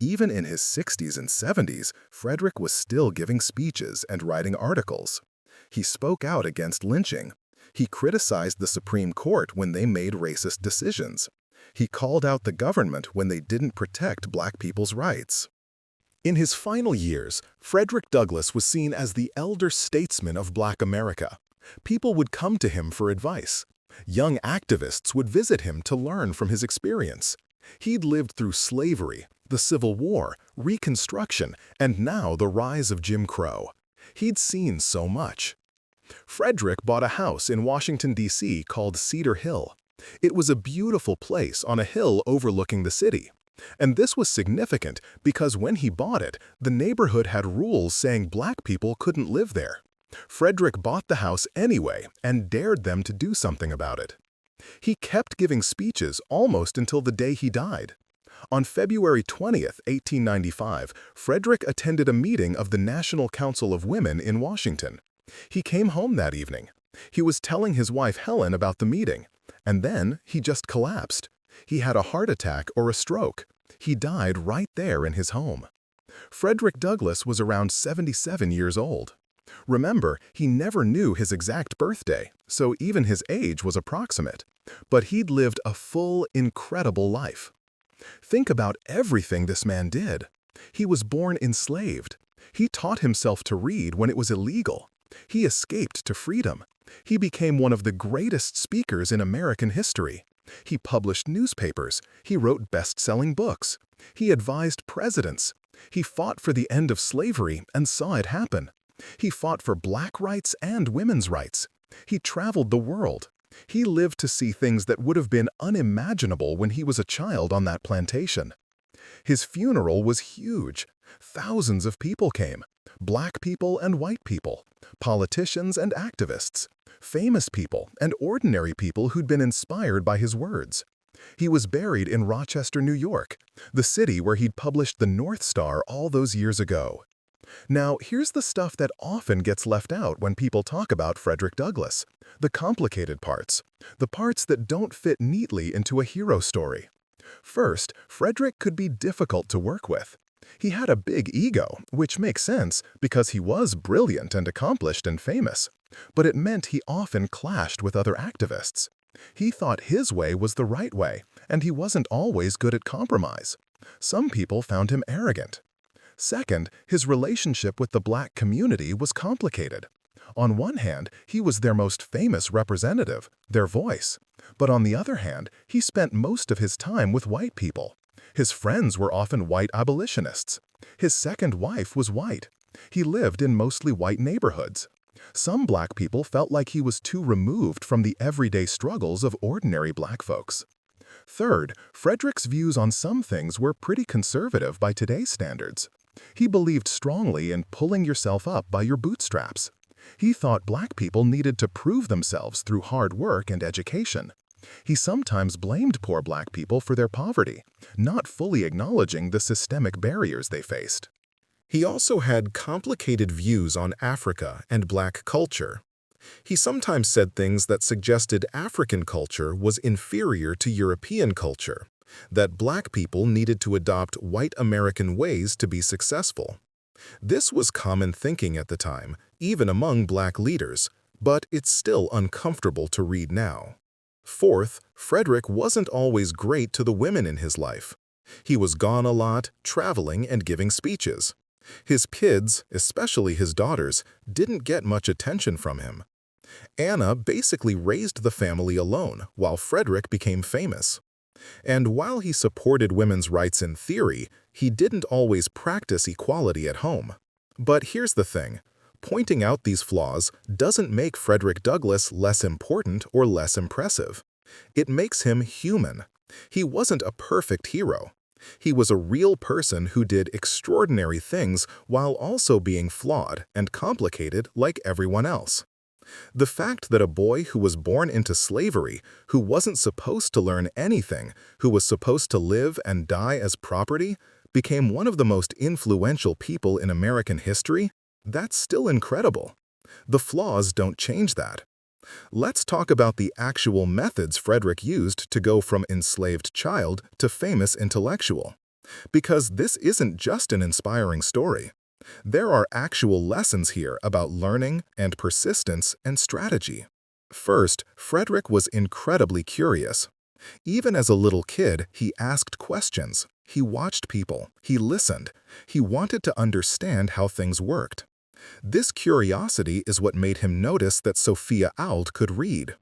Even in his 60s and 70s, Frederick was still giving speeches and writing articles. He spoke out against lynching. He criticized the Supreme Court when they made racist decisions. He called out the government when they didn't protect black people's rights. In his final years, Frederick Douglass was seen as the elder statesman of Black America. People would come to him for advice. Young activists would visit him to learn from his experience. He'd lived through slavery, the Civil War, Reconstruction, and now the rise of Jim Crow. He'd seen so much. Frederick bought a house in Washington, D.C. called Cedar Hill. It was a beautiful place on a hill overlooking the city. And this was significant because when he bought it, the neighborhood had rules saying black people couldn't live there. Frederick bought the house anyway and dared them to do something about it. He kept giving speeches almost until the day he died. On February 20th, 1895, Frederick attended a meeting of the National Council of Women in Washington. He came home that evening. He was telling his wife Helen about the meeting, and then he just collapsed. He had a heart attack or a stroke. He died right there in his home. Frederick Douglass was around 77 years old. Remember, he never knew his exact birthday, so even his age was approximate. But he'd lived a full, incredible life. Think about everything this man did. He was born enslaved. He taught himself to read when it was illegal. He escaped to freedom. He became one of the greatest speakers in American history. He published newspapers. He wrote best-selling books. He advised presidents. He fought for the end of slavery and saw it happen. He fought for black rights and women's rights. He traveled the world. He lived to see things that would have been unimaginable when he was a child on that plantation. His funeral was huge. Thousands of people came. Black people and white people, politicians and activists, famous people and ordinary people who'd been inspired by his words. He was buried in Rochester, New York, the city where he'd published the North Star all those years ago. Now, here's the stuff that often gets left out when people talk about Frederick Douglass, the complicated parts, the parts that don't fit neatly into a hero story. First, Frederick could be difficult to work with. He had a big ego, which makes sense because he was brilliant and accomplished and famous, but it meant he often clashed with other activists. He thought his way was the right way, and he wasn't always good at compromise. Some people found him arrogant. Second, his relationship with the black community was complicated. On one hand, he was their most famous representative, their voice. But on the other hand, he spent most of his time with white people. His friends were often white abolitionists. His second wife was white. He lived in mostly white neighborhoods. Some black people felt like he was too removed from the everyday struggles of ordinary black folks. Third, Frederick's views on some things were pretty conservative by today's standards. He believed strongly in pulling yourself up by your bootstraps. He thought black people needed to prove themselves through hard work and education. He sometimes blamed poor black people for their poverty, not fully acknowledging the systemic barriers they faced. He also had complicated views on Africa and black culture. He sometimes said things that suggested African culture was inferior to European culture, that black people needed to adopt white American ways to be successful. This was common thinking at the time, even among black leaders, but it's still uncomfortable to read now. Fourth, Frederick wasn't always great to the women in his life. He was gone a lot, traveling and giving speeches. His kids, especially his daughters, didn't get much attention from him. Anna basically raised the family alone while Frederick became famous. And while he supported women's rights in theory, he didn't always practice equality at home. But here's the thing. Pointing out these flaws doesn't make Frederick Douglass less important or less impressive. It makes him human. He wasn't a perfect hero. He was a real person who did extraordinary things while also being flawed and complicated like everyone else. The fact that a boy who was born into slavery, who wasn't supposed to learn anything, who was supposed to live and die as property, became one of the most influential people in American history, that's still incredible. The flaws don't change that. Let's talk about the actual methods Frederick used to go from enslaved child to famous intellectual. Because this isn't just an inspiring story. There are actual lessons here about learning and persistence and strategy. First, Frederick was incredibly curious. Even as a little kid, he asked questions. He watched people. He listened. He wanted to understand how things worked. This curiosity is what made him notice that Sophia Auld could read.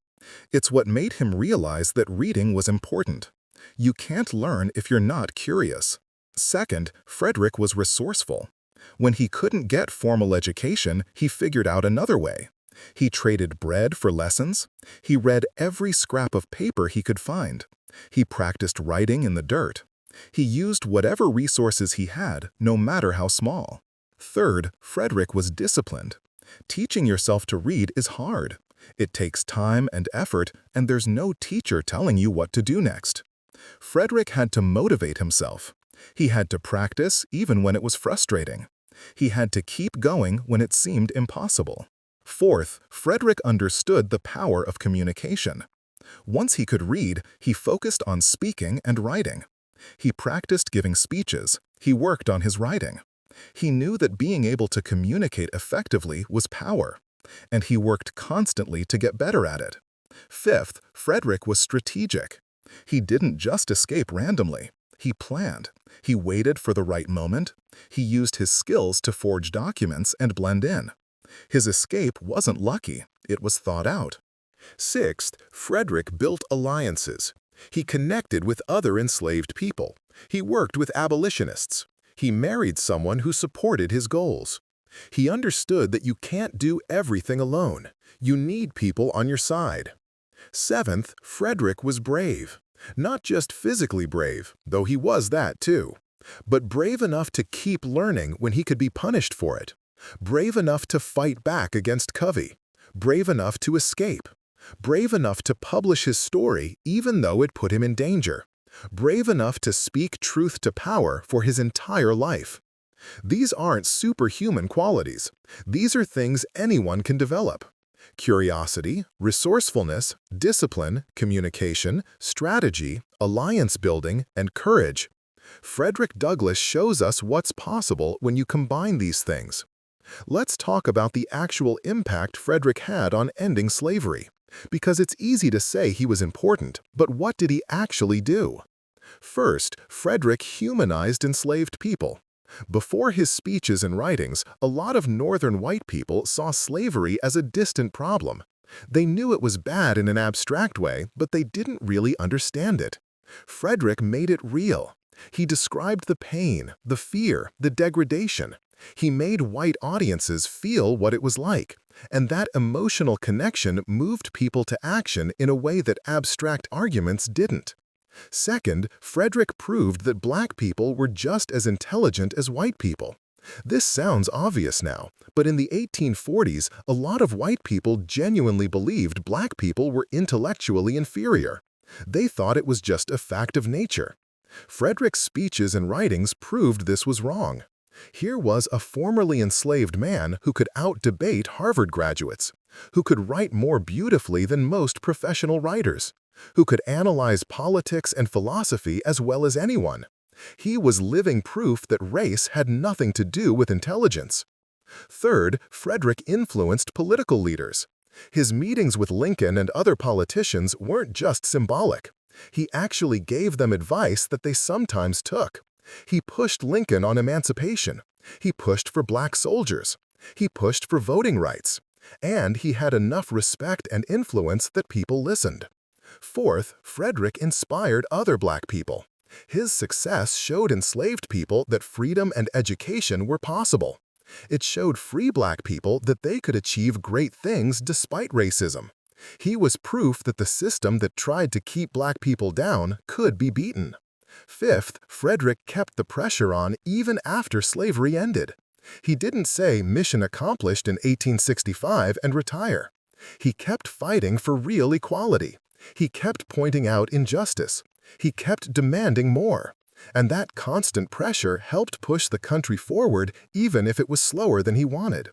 It's what made him realize that reading was important. You can't learn if you're not curious. Second, Frederick was resourceful. When he couldn't get formal education, he figured out another way. He traded bread for lessons. He read every scrap of paper he could find. He practiced writing in the dirt. He used whatever resources he had, no matter how small. Third, Frederick was disciplined. Teaching yourself to read is hard. It takes time and effort, and there's no teacher telling you what to do next. Frederick had to motivate himself. He had to practice even when it was frustrating. He had to keep going when it seemed impossible. Fourth, Frederick understood the power of communication. Once he could read, he focused on speaking and writing. He practiced giving speeches. He worked on his writing. He knew that being able to communicate effectively was power, and he worked constantly to get better at it. Fifth, Frederick was strategic. He didn't just escape randomly. He planned. He waited for the right moment. He used his skills to forge documents and blend in. His escape wasn't lucky. It was thought out. Sixth, Frederick built alliances. He connected with other enslaved people. He worked with abolitionists. He married someone who supported his goals. He understood that you can't do everything alone. You need people on your side. Seventh, Frederick was brave. Not just physically brave, though he was that too, but brave enough to keep learning when he could be punished for it. Brave enough to fight back against Covey. Brave enough to escape. Brave enough to publish his story even though it put him in danger. Brave enough to speak truth to power for his entire life. These aren't superhuman qualities. These are things anyone can develop. Curiosity, resourcefulness, discipline, communication, strategy, alliance building, and courage. Frederick Douglass shows us what's possible when you combine these things. Let's talk about the actual impact Frederick had on ending slavery, because it's easy to say he was important, but what did he actually do? First, Frederick humanized enslaved people. Before his speeches and writings, a lot of Northern white people saw slavery as a distant problem. They knew it was bad in an abstract way, but they didn't really understand it. Frederick made it real. He described the pain, the fear, the degradation. He made white audiences feel what it was like, and that emotional connection moved people to action in a way that abstract arguments didn't. Second, Frederick proved that black people were just as intelligent as white people. This sounds obvious now, but in the 1840s, a lot of white people genuinely believed black people were intellectually inferior. They thought it was just a fact of nature. Frederick's speeches and writings proved this was wrong. Here was a formerly enslaved man who could out-debate Harvard graduates, who could write more beautifully than most professional writers, who could analyze politics and philosophy as well as anyone. He was living proof that race had nothing to do with intelligence. Third, Frederick influenced political leaders. His meetings with Lincoln and other politicians weren't just symbolic. He actually gave them advice that they sometimes took. He pushed Lincoln on emancipation. He pushed for black soldiers. He pushed for voting rights. And he had enough respect and influence that people listened. Fourth, Frederick inspired other black people. His success showed enslaved people that freedom and education were possible. It showed free black people that they could achieve great things despite racism. He was proof that the system that tried to keep black people down could be beaten. Fifth, Frederick kept the pressure on even after slavery ended. He didn't say mission accomplished in 1865 and retire. He kept fighting for real equality. He kept pointing out injustice. He kept demanding more. And that constant pressure helped push the country forward even if it was slower than he wanted.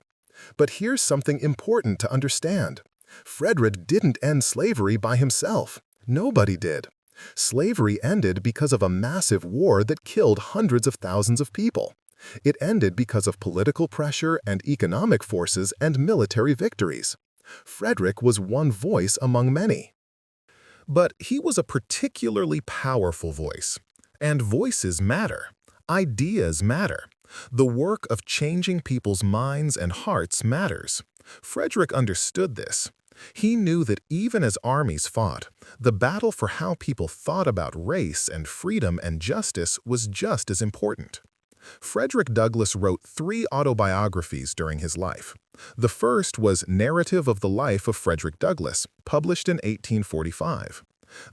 But here's something important to understand. Frederick didn't end slavery by himself. Nobody did. Slavery ended because of a massive war that killed hundreds of thousands of people. It ended because of political pressure and economic forces and military victories. Frederick was one voice among many. But he was a particularly powerful voice. And voices matter. Ideas matter. The work of changing people's minds and hearts matters. Frederick understood this. He knew that even as armies fought, the battle for how people thought about race and freedom and justice was just as important. Frederick Douglass wrote 3 autobiographies during his life. The first was Narrative of the Life of Frederick Douglass, published in 1845.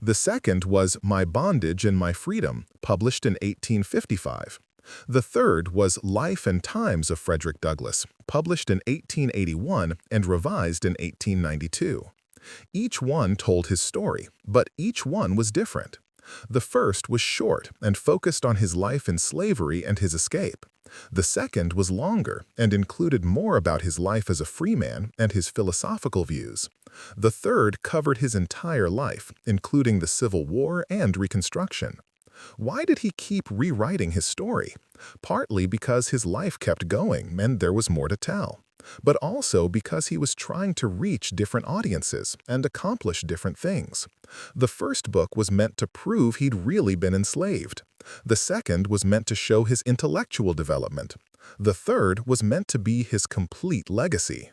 The second was My Bondage and My Freedom, published in 1855. The third was Life and Times of Frederick Douglass, published in 1881 and revised in 1892. Each one told his story, but each one was different. The first was short and focused on his life in slavery and his escape. The second was longer and included more about his life as a free man and his philosophical views. The third covered his entire life, including the Civil War and Reconstruction. Why did he keep rewriting his story? Partly because his life kept going and there was more to tell, but also because he was trying to reach different audiences and accomplish different things. The first book was meant to prove he'd really been enslaved. The second was meant to show his intellectual development. The third was meant to be his complete legacy.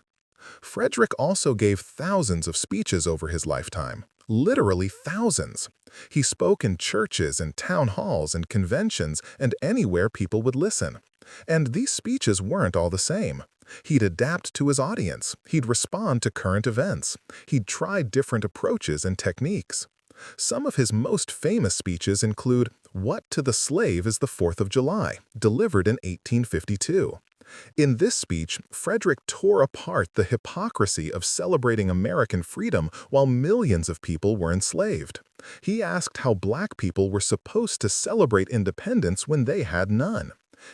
Frederick also gave thousands of speeches over his lifetime. Literally thousands. He spoke in churches and town halls and conventions and anywhere people would listen. And these speeches weren't all the same. He'd adapt to his audience. He'd respond to current events. He'd try different approaches and techniques. Some of his most famous speeches include What to the Slave is the 4th of July, delivered in 1852. In this speech, Frederick tore apart the hypocrisy of celebrating American freedom while millions of people were enslaved. He asked how black people were supposed to celebrate independence when they had none.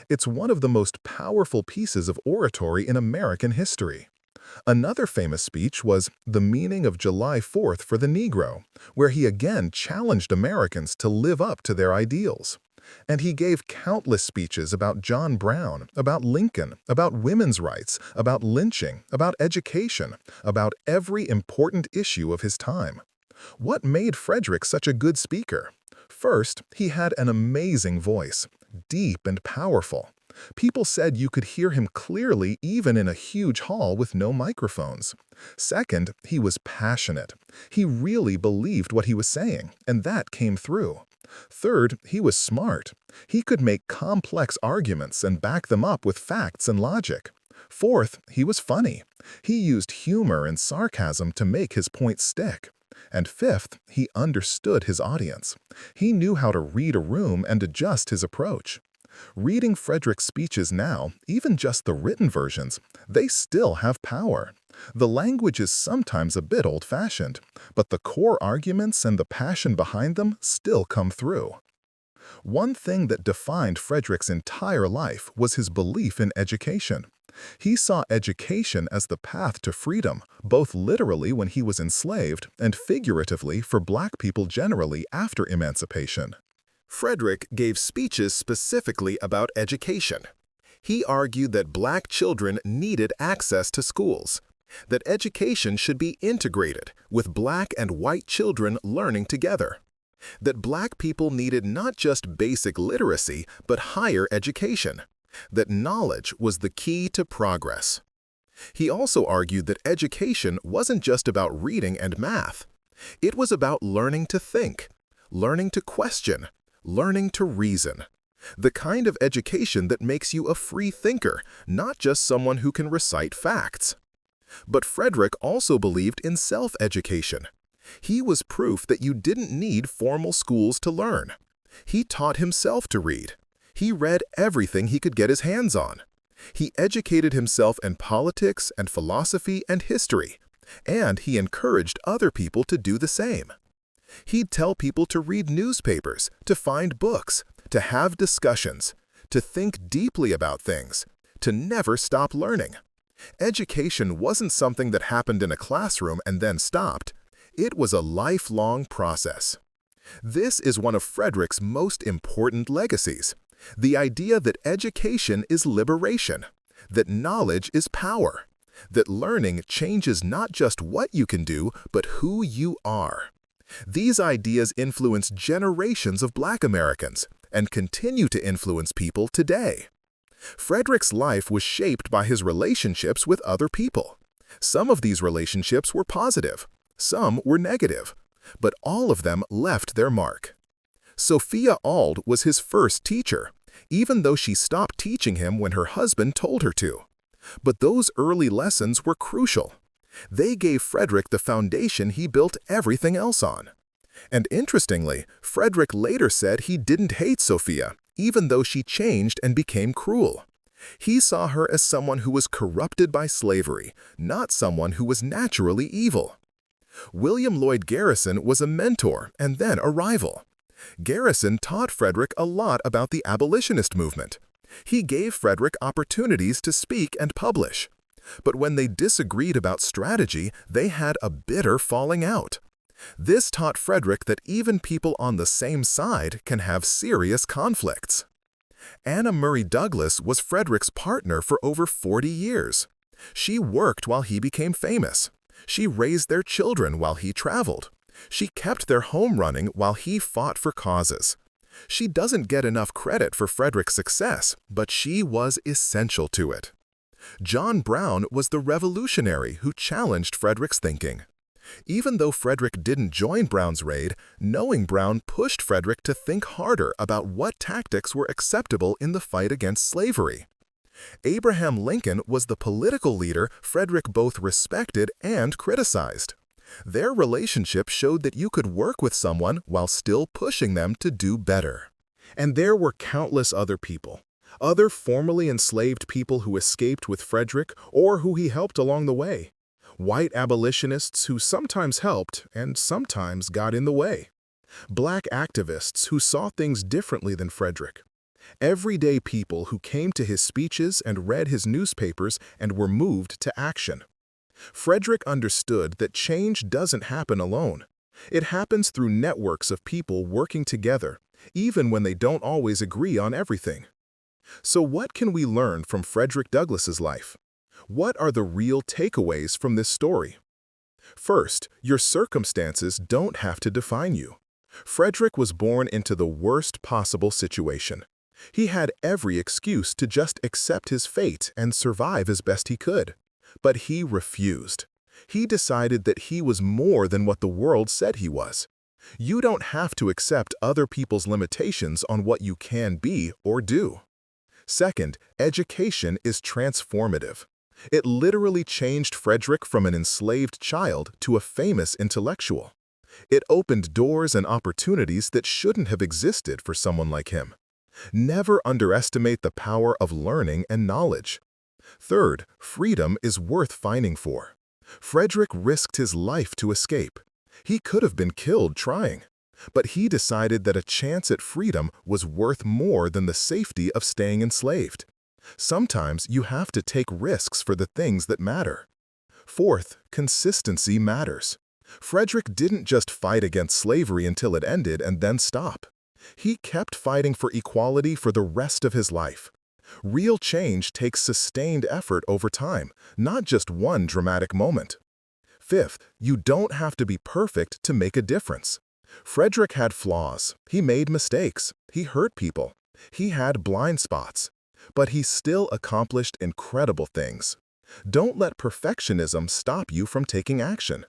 It's one of the most powerful pieces of oratory in American history. Another famous speech was The Meaning of July 4th for the Negro, where he again challenged Americans to live up to their ideals. And he gave countless speeches about John Brown, about Lincoln, about women's rights, about lynching, about education, about every important issue of his time. What made Frederick such a good speaker? First, he had an amazing voice, deep and powerful. People said you could hear him clearly even in a huge hall with no microphones. Second, he was passionate. He really believed what he was saying, and that came through. Third, he was smart. He could make complex arguments and back them up with facts and logic. Fourth, he was funny. He used humor and sarcasm to make his point stick. And fifth, he understood his audience. He knew how to read a room and adjust his approach. Reading Frederick's speeches now, even just the written versions, they still have power. The language is sometimes a bit old-fashioned, but the core arguments and the passion behind them still come through. One thing that defined Frederick's entire life was his belief in education. He saw education as the path to freedom, both literally when he was enslaved and figuratively for Black people generally after emancipation. Frederick gave speeches specifically about education. He argued that Black children needed access to schools, that education should be integrated, with Black and white children learning together, that Black people needed not just basic literacy but higher education, that knowledge was the key to progress. He also argued that education wasn't just about reading and math. It was about learning to think, learning to question, learning to reason. The kind of education that makes you a free thinker, not just someone who can recite facts. But Frederick also believed in self-education. He was proof that you didn't need formal schools to learn. He taught himself to read. He read everything he could get his hands on. He educated himself in politics and philosophy and history, and he encouraged other people to do the same. He'd tell people to read newspapers, to find books, to have discussions, to think deeply about things, to never stop learning. Education wasn't something that happened in a classroom and then stopped. It was a lifelong process. This is one of Frederick's most important legacies, the idea that education is liberation, that knowledge is power, that learning changes not just what you can do, but who you are. These ideas influence generations of Black Americans and continue to influence people today. Frederick's life was shaped by his relationships with other people. Some of these relationships were positive, some were negative, but all of them left their mark. Sophia Auld was his first teacher, even though she stopped teaching him when her husband told her to. But those early lessons were crucial. They gave Frederick the foundation he built everything else on. And interestingly, Frederick later said he didn't hate Sophia, even though she changed and became cruel. He saw her as someone who was corrupted by slavery, not someone who was naturally evil. William Lloyd Garrison was a mentor and then a rival. Garrison taught Frederick a lot about the abolitionist movement. He gave Frederick opportunities to speak and publish. But when they disagreed about strategy, they had a bitter falling out. This taught Frederick that even people on the same side can have serious conflicts. Anna Murray Douglass was Frederick's partner for over 40 years. She worked while he became famous. She raised their children while he traveled. She kept their home running while he fought for causes. She doesn't get enough credit for Frederick's success, but she was essential to it. John Brown was the revolutionary who challenged Frederick's thinking. Even though Frederick didn't join Brown's raid, knowing Brown pushed Frederick to think harder about what tactics were acceptable in the fight against slavery. Abraham Lincoln was the political leader Frederick both respected and criticized. Their relationship showed that you could work with someone while still pushing them to do better. And there were countless other people, other formerly enslaved people who escaped with Frederick or who he helped along the way. White abolitionists who sometimes helped and sometimes got in the way. Black activists who saw things differently than Frederick. Everyday people who came to his speeches and read his newspapers and were moved to action. Frederick understood that change doesn't happen alone. It happens through networks of people working together, even when they don't always agree on everything. So what can we learn from Frederick Douglass's life? What are the real takeaways from this story? First, your circumstances don't have to define you. Frederick was born into the worst possible situation. He had every excuse to just accept his fate and survive as best he could. But he refused. He decided that he was more than what the world said he was. You don't have to accept other people's limitations on what you can be or do. Second, education is transformative. It literally changed Frederick from an enslaved child to a famous intellectual. It opened doors and opportunities that shouldn't have existed for someone like him. Never underestimate the power of learning and knowledge. Third, freedom is worth fighting for. Frederick risked his life to escape. He could have been killed trying, but he decided that a chance at freedom was worth more than the safety of staying enslaved. Sometimes you have to take risks for the things that matter. Fourth, consistency matters. Frederick didn't just fight against slavery until it ended and then stop. He kept fighting for equality for the rest of his life. Real change takes sustained effort over time, not just one dramatic moment. Fifth, you don't have to be perfect to make a difference. Frederick had flaws. He made mistakes. He hurt people. He had blind spots. But he still accomplished incredible things. Don't let perfectionism stop you from taking action.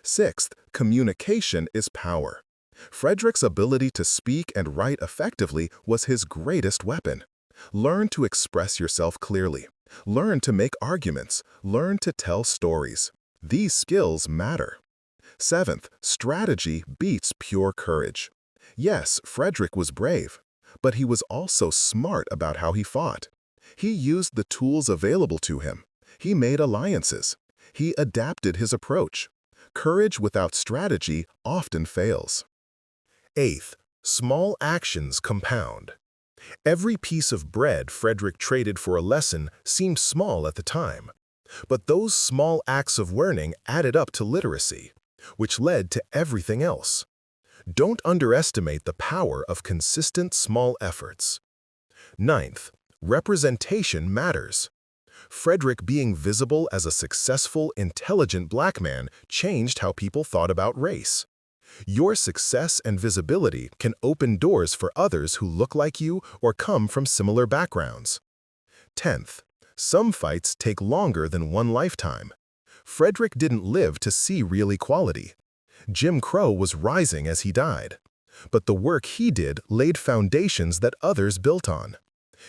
Sixth, communication is power. Frederick's ability to speak and write effectively was his greatest weapon. Learn to express yourself clearly. Learn to make arguments. Learn to tell stories. These skills matter. Seventh, strategy beats pure courage. Yes, Frederick was brave, but he was also smart about how he fought. He used the tools available to him. He made alliances. He adapted his approach. Courage without strategy often fails. Eighth, small actions compound. Every piece of bread Frederick traded for a lesson seemed small at the time. But those small acts of learning added up to literacy, which led to everything else. Don't underestimate the power of consistent small efforts. Ninth, representation matters. Frederick being visible as a successful, intelligent black man changed how people thought about race. Your success and visibility can open doors for others who look like you or come from similar backgrounds. 10th, some fights take longer than one lifetime. Frederick didn't live to see real equality. Jim Crow was rising as he died. But the work he did laid foundations that others built on.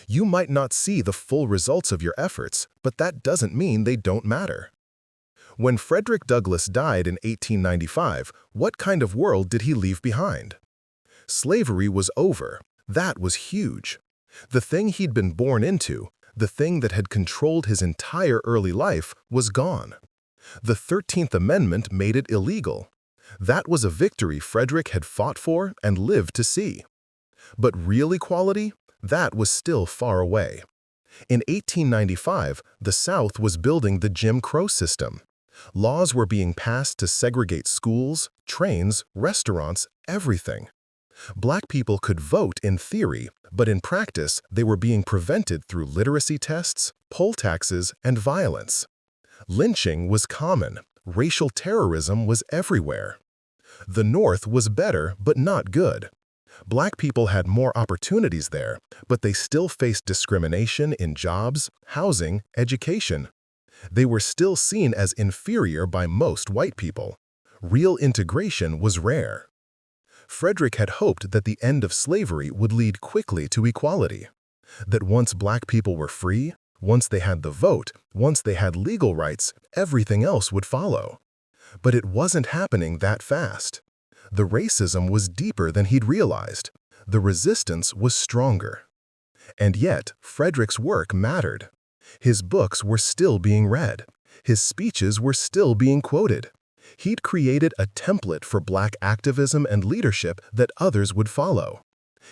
You might not see the full results of your efforts, but that doesn't mean they don't matter. When Frederick Douglass died in 1895, what kind of world did he leave behind? Slavery was over. That was huge. The thing he'd been born into, the thing that had controlled his entire early life, was gone. The 13th Amendment made it illegal. That was a victory Frederick had fought for and lived to see. But real equality? That was still far away. In 1895, the South was building the Jim Crow system. Laws were being passed to segregate schools, trains, restaurants, everything. Black people could vote in theory, but in practice, they were being prevented through literacy tests, poll taxes, and violence. Lynching was common. Racial terrorism was everywhere. The North was better, but not good. Black people had more opportunities there, but they still faced discrimination in jobs, housing, education. They were still seen as inferior by most white people. Real integration was rare. Frederick had hoped that the end of slavery would lead quickly to equality. That once black people were free, once they had the vote, once they had legal rights, everything else would follow. But it wasn't happening that fast. The racism was deeper than he'd realized. The resistance was stronger. And yet, Frederick's work mattered. His books were still being read. His speeches were still being quoted. He'd created a template for black activism and leadership that others would follow.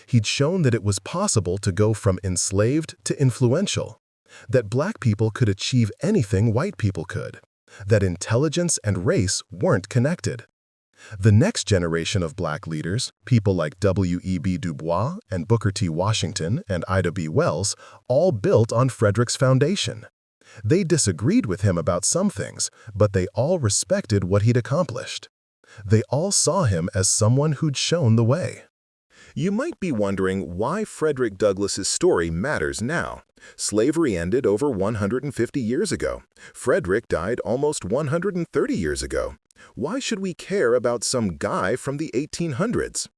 He'd shown that it was possible to go from enslaved to influential, that black people could achieve anything white people could, that intelligence and race weren't connected. The next generation of black leaders, people like W.E.B. Du Bois and Booker T. Washington and Ida B. Wells, all built on Frederick's foundation. They disagreed with him about some things, but they all respected what he'd accomplished. They all saw him as someone who'd shown the way. You might be wondering why Frederick Douglass's story matters now. Slavery ended over 150 years ago. Frederick died almost 130 years ago. Why should we care about some guy from the 1800s?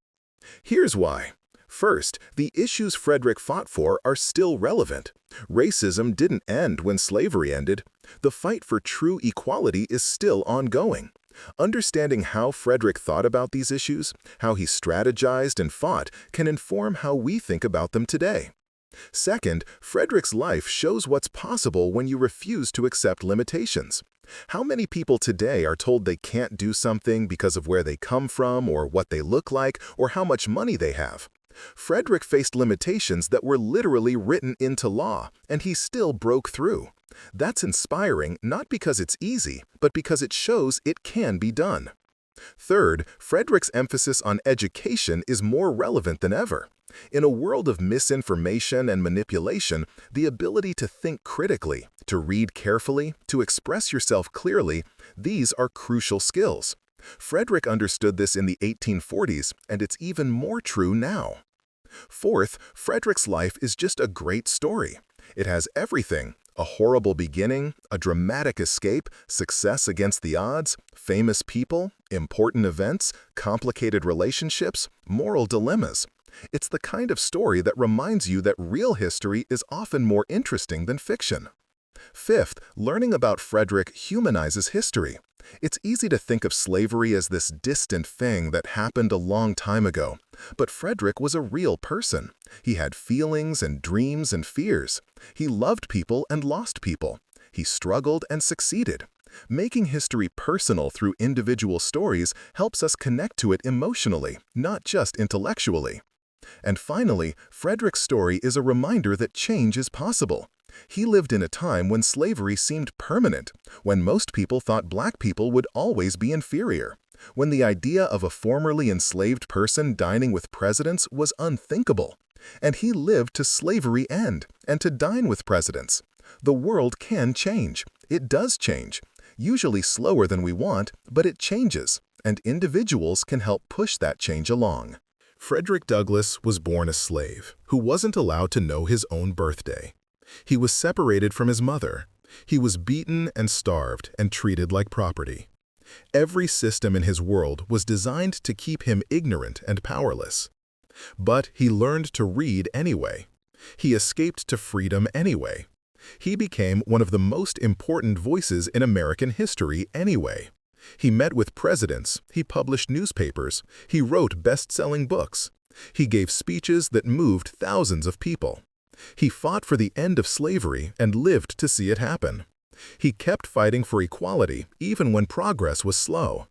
Here's why. First, the issues Frederick fought for are still relevant. Racism didn't end when slavery ended. The fight for true equality is still ongoing. Understanding how Frederick thought about these issues, how he strategized and fought, can inform how we think about them today. Second, Frederick's life shows what's possible when you refuse to accept limitations. How many people today are told they can't do something because of where they come from or what they look like or how much money they have? Frederick faced limitations that were literally written into law, and he still broke through. That's inspiring not because it's easy, but because it shows it can be done. Third, Frederick's emphasis on education is more relevant than ever. In a world of misinformation and manipulation, the ability to think critically, to read carefully, to express yourself clearly, these are crucial skills. Frederick understood this in the 1840s, and it's even more true now. Fourth, Frederick's life is just a great story. It has everything: a horrible beginning, a dramatic escape, success against the odds, famous people, important events, complicated relationships, moral dilemmas. It's the kind of story that reminds you that real history is often more interesting than fiction. Fifth, learning about Frederick humanizes history. It's easy to think of slavery as this distant thing that happened a long time ago. But Frederick was a real person. He had feelings and dreams and fears. He loved people and lost people. He struggled and succeeded. Making history personal through individual stories helps us connect to it emotionally, not just intellectually. And finally, Frederick's story is a reminder that change is possible. He lived in a time when slavery seemed permanent, when most people thought black people would always be inferior, when the idea of a formerly enslaved person dining with presidents was unthinkable. And he lived to slavery end and to dine with presidents. The world can change. It does change. Usually slower than we want, but it changes, and individuals can help push that change along. Frederick Douglass was born a slave who wasn't allowed to know his own birthday. He was separated from his mother. He was beaten and starved and treated like property. Every system in his world was designed to keep him ignorant and powerless. But he learned to read anyway. He escaped to freedom anyway. He became one of the most important voices in American history anyway. He met with presidents, he published newspapers, he wrote best-selling books. He gave speeches that moved thousands of people. He fought for the end of slavery and lived to see it happen. He kept fighting for equality even when progress was slow.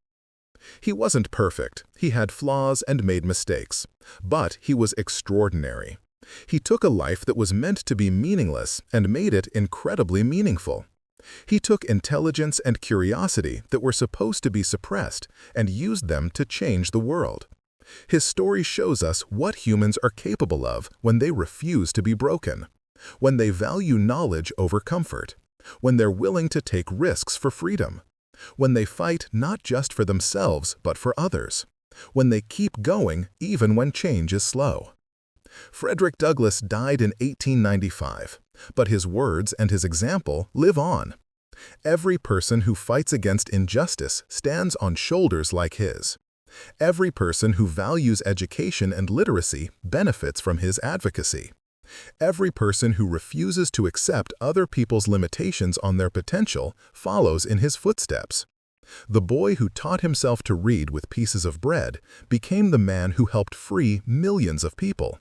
He wasn't perfect, he had flaws and made mistakes, but he was extraordinary. He took a life that was meant to be meaningless and made it incredibly meaningful. He took intelligence and curiosity that were supposed to be suppressed and used them to change the world. His story shows us what humans are capable of when they refuse to be broken, when they value knowledge over comfort, when they're willing to take risks for freedom, when they fight not just for themselves but for others, when they keep going even when change is slow. Frederick Douglass died in 1895, but his words and his example live on. Every person who fights against injustice stands on shoulders like his. Every person who values education and literacy benefits from his advocacy. Every person who refuses to accept other people's limitations on their potential follows in his footsteps. The boy who taught himself to read with pieces of bread became the man who helped free millions of people.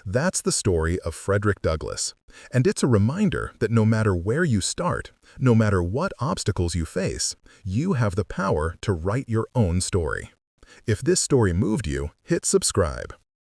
That's the story of Frederick Douglass, and it's a reminder that no matter where you start, no matter what obstacles you face, you have the power to write your own story. If this story moved you, hit subscribe.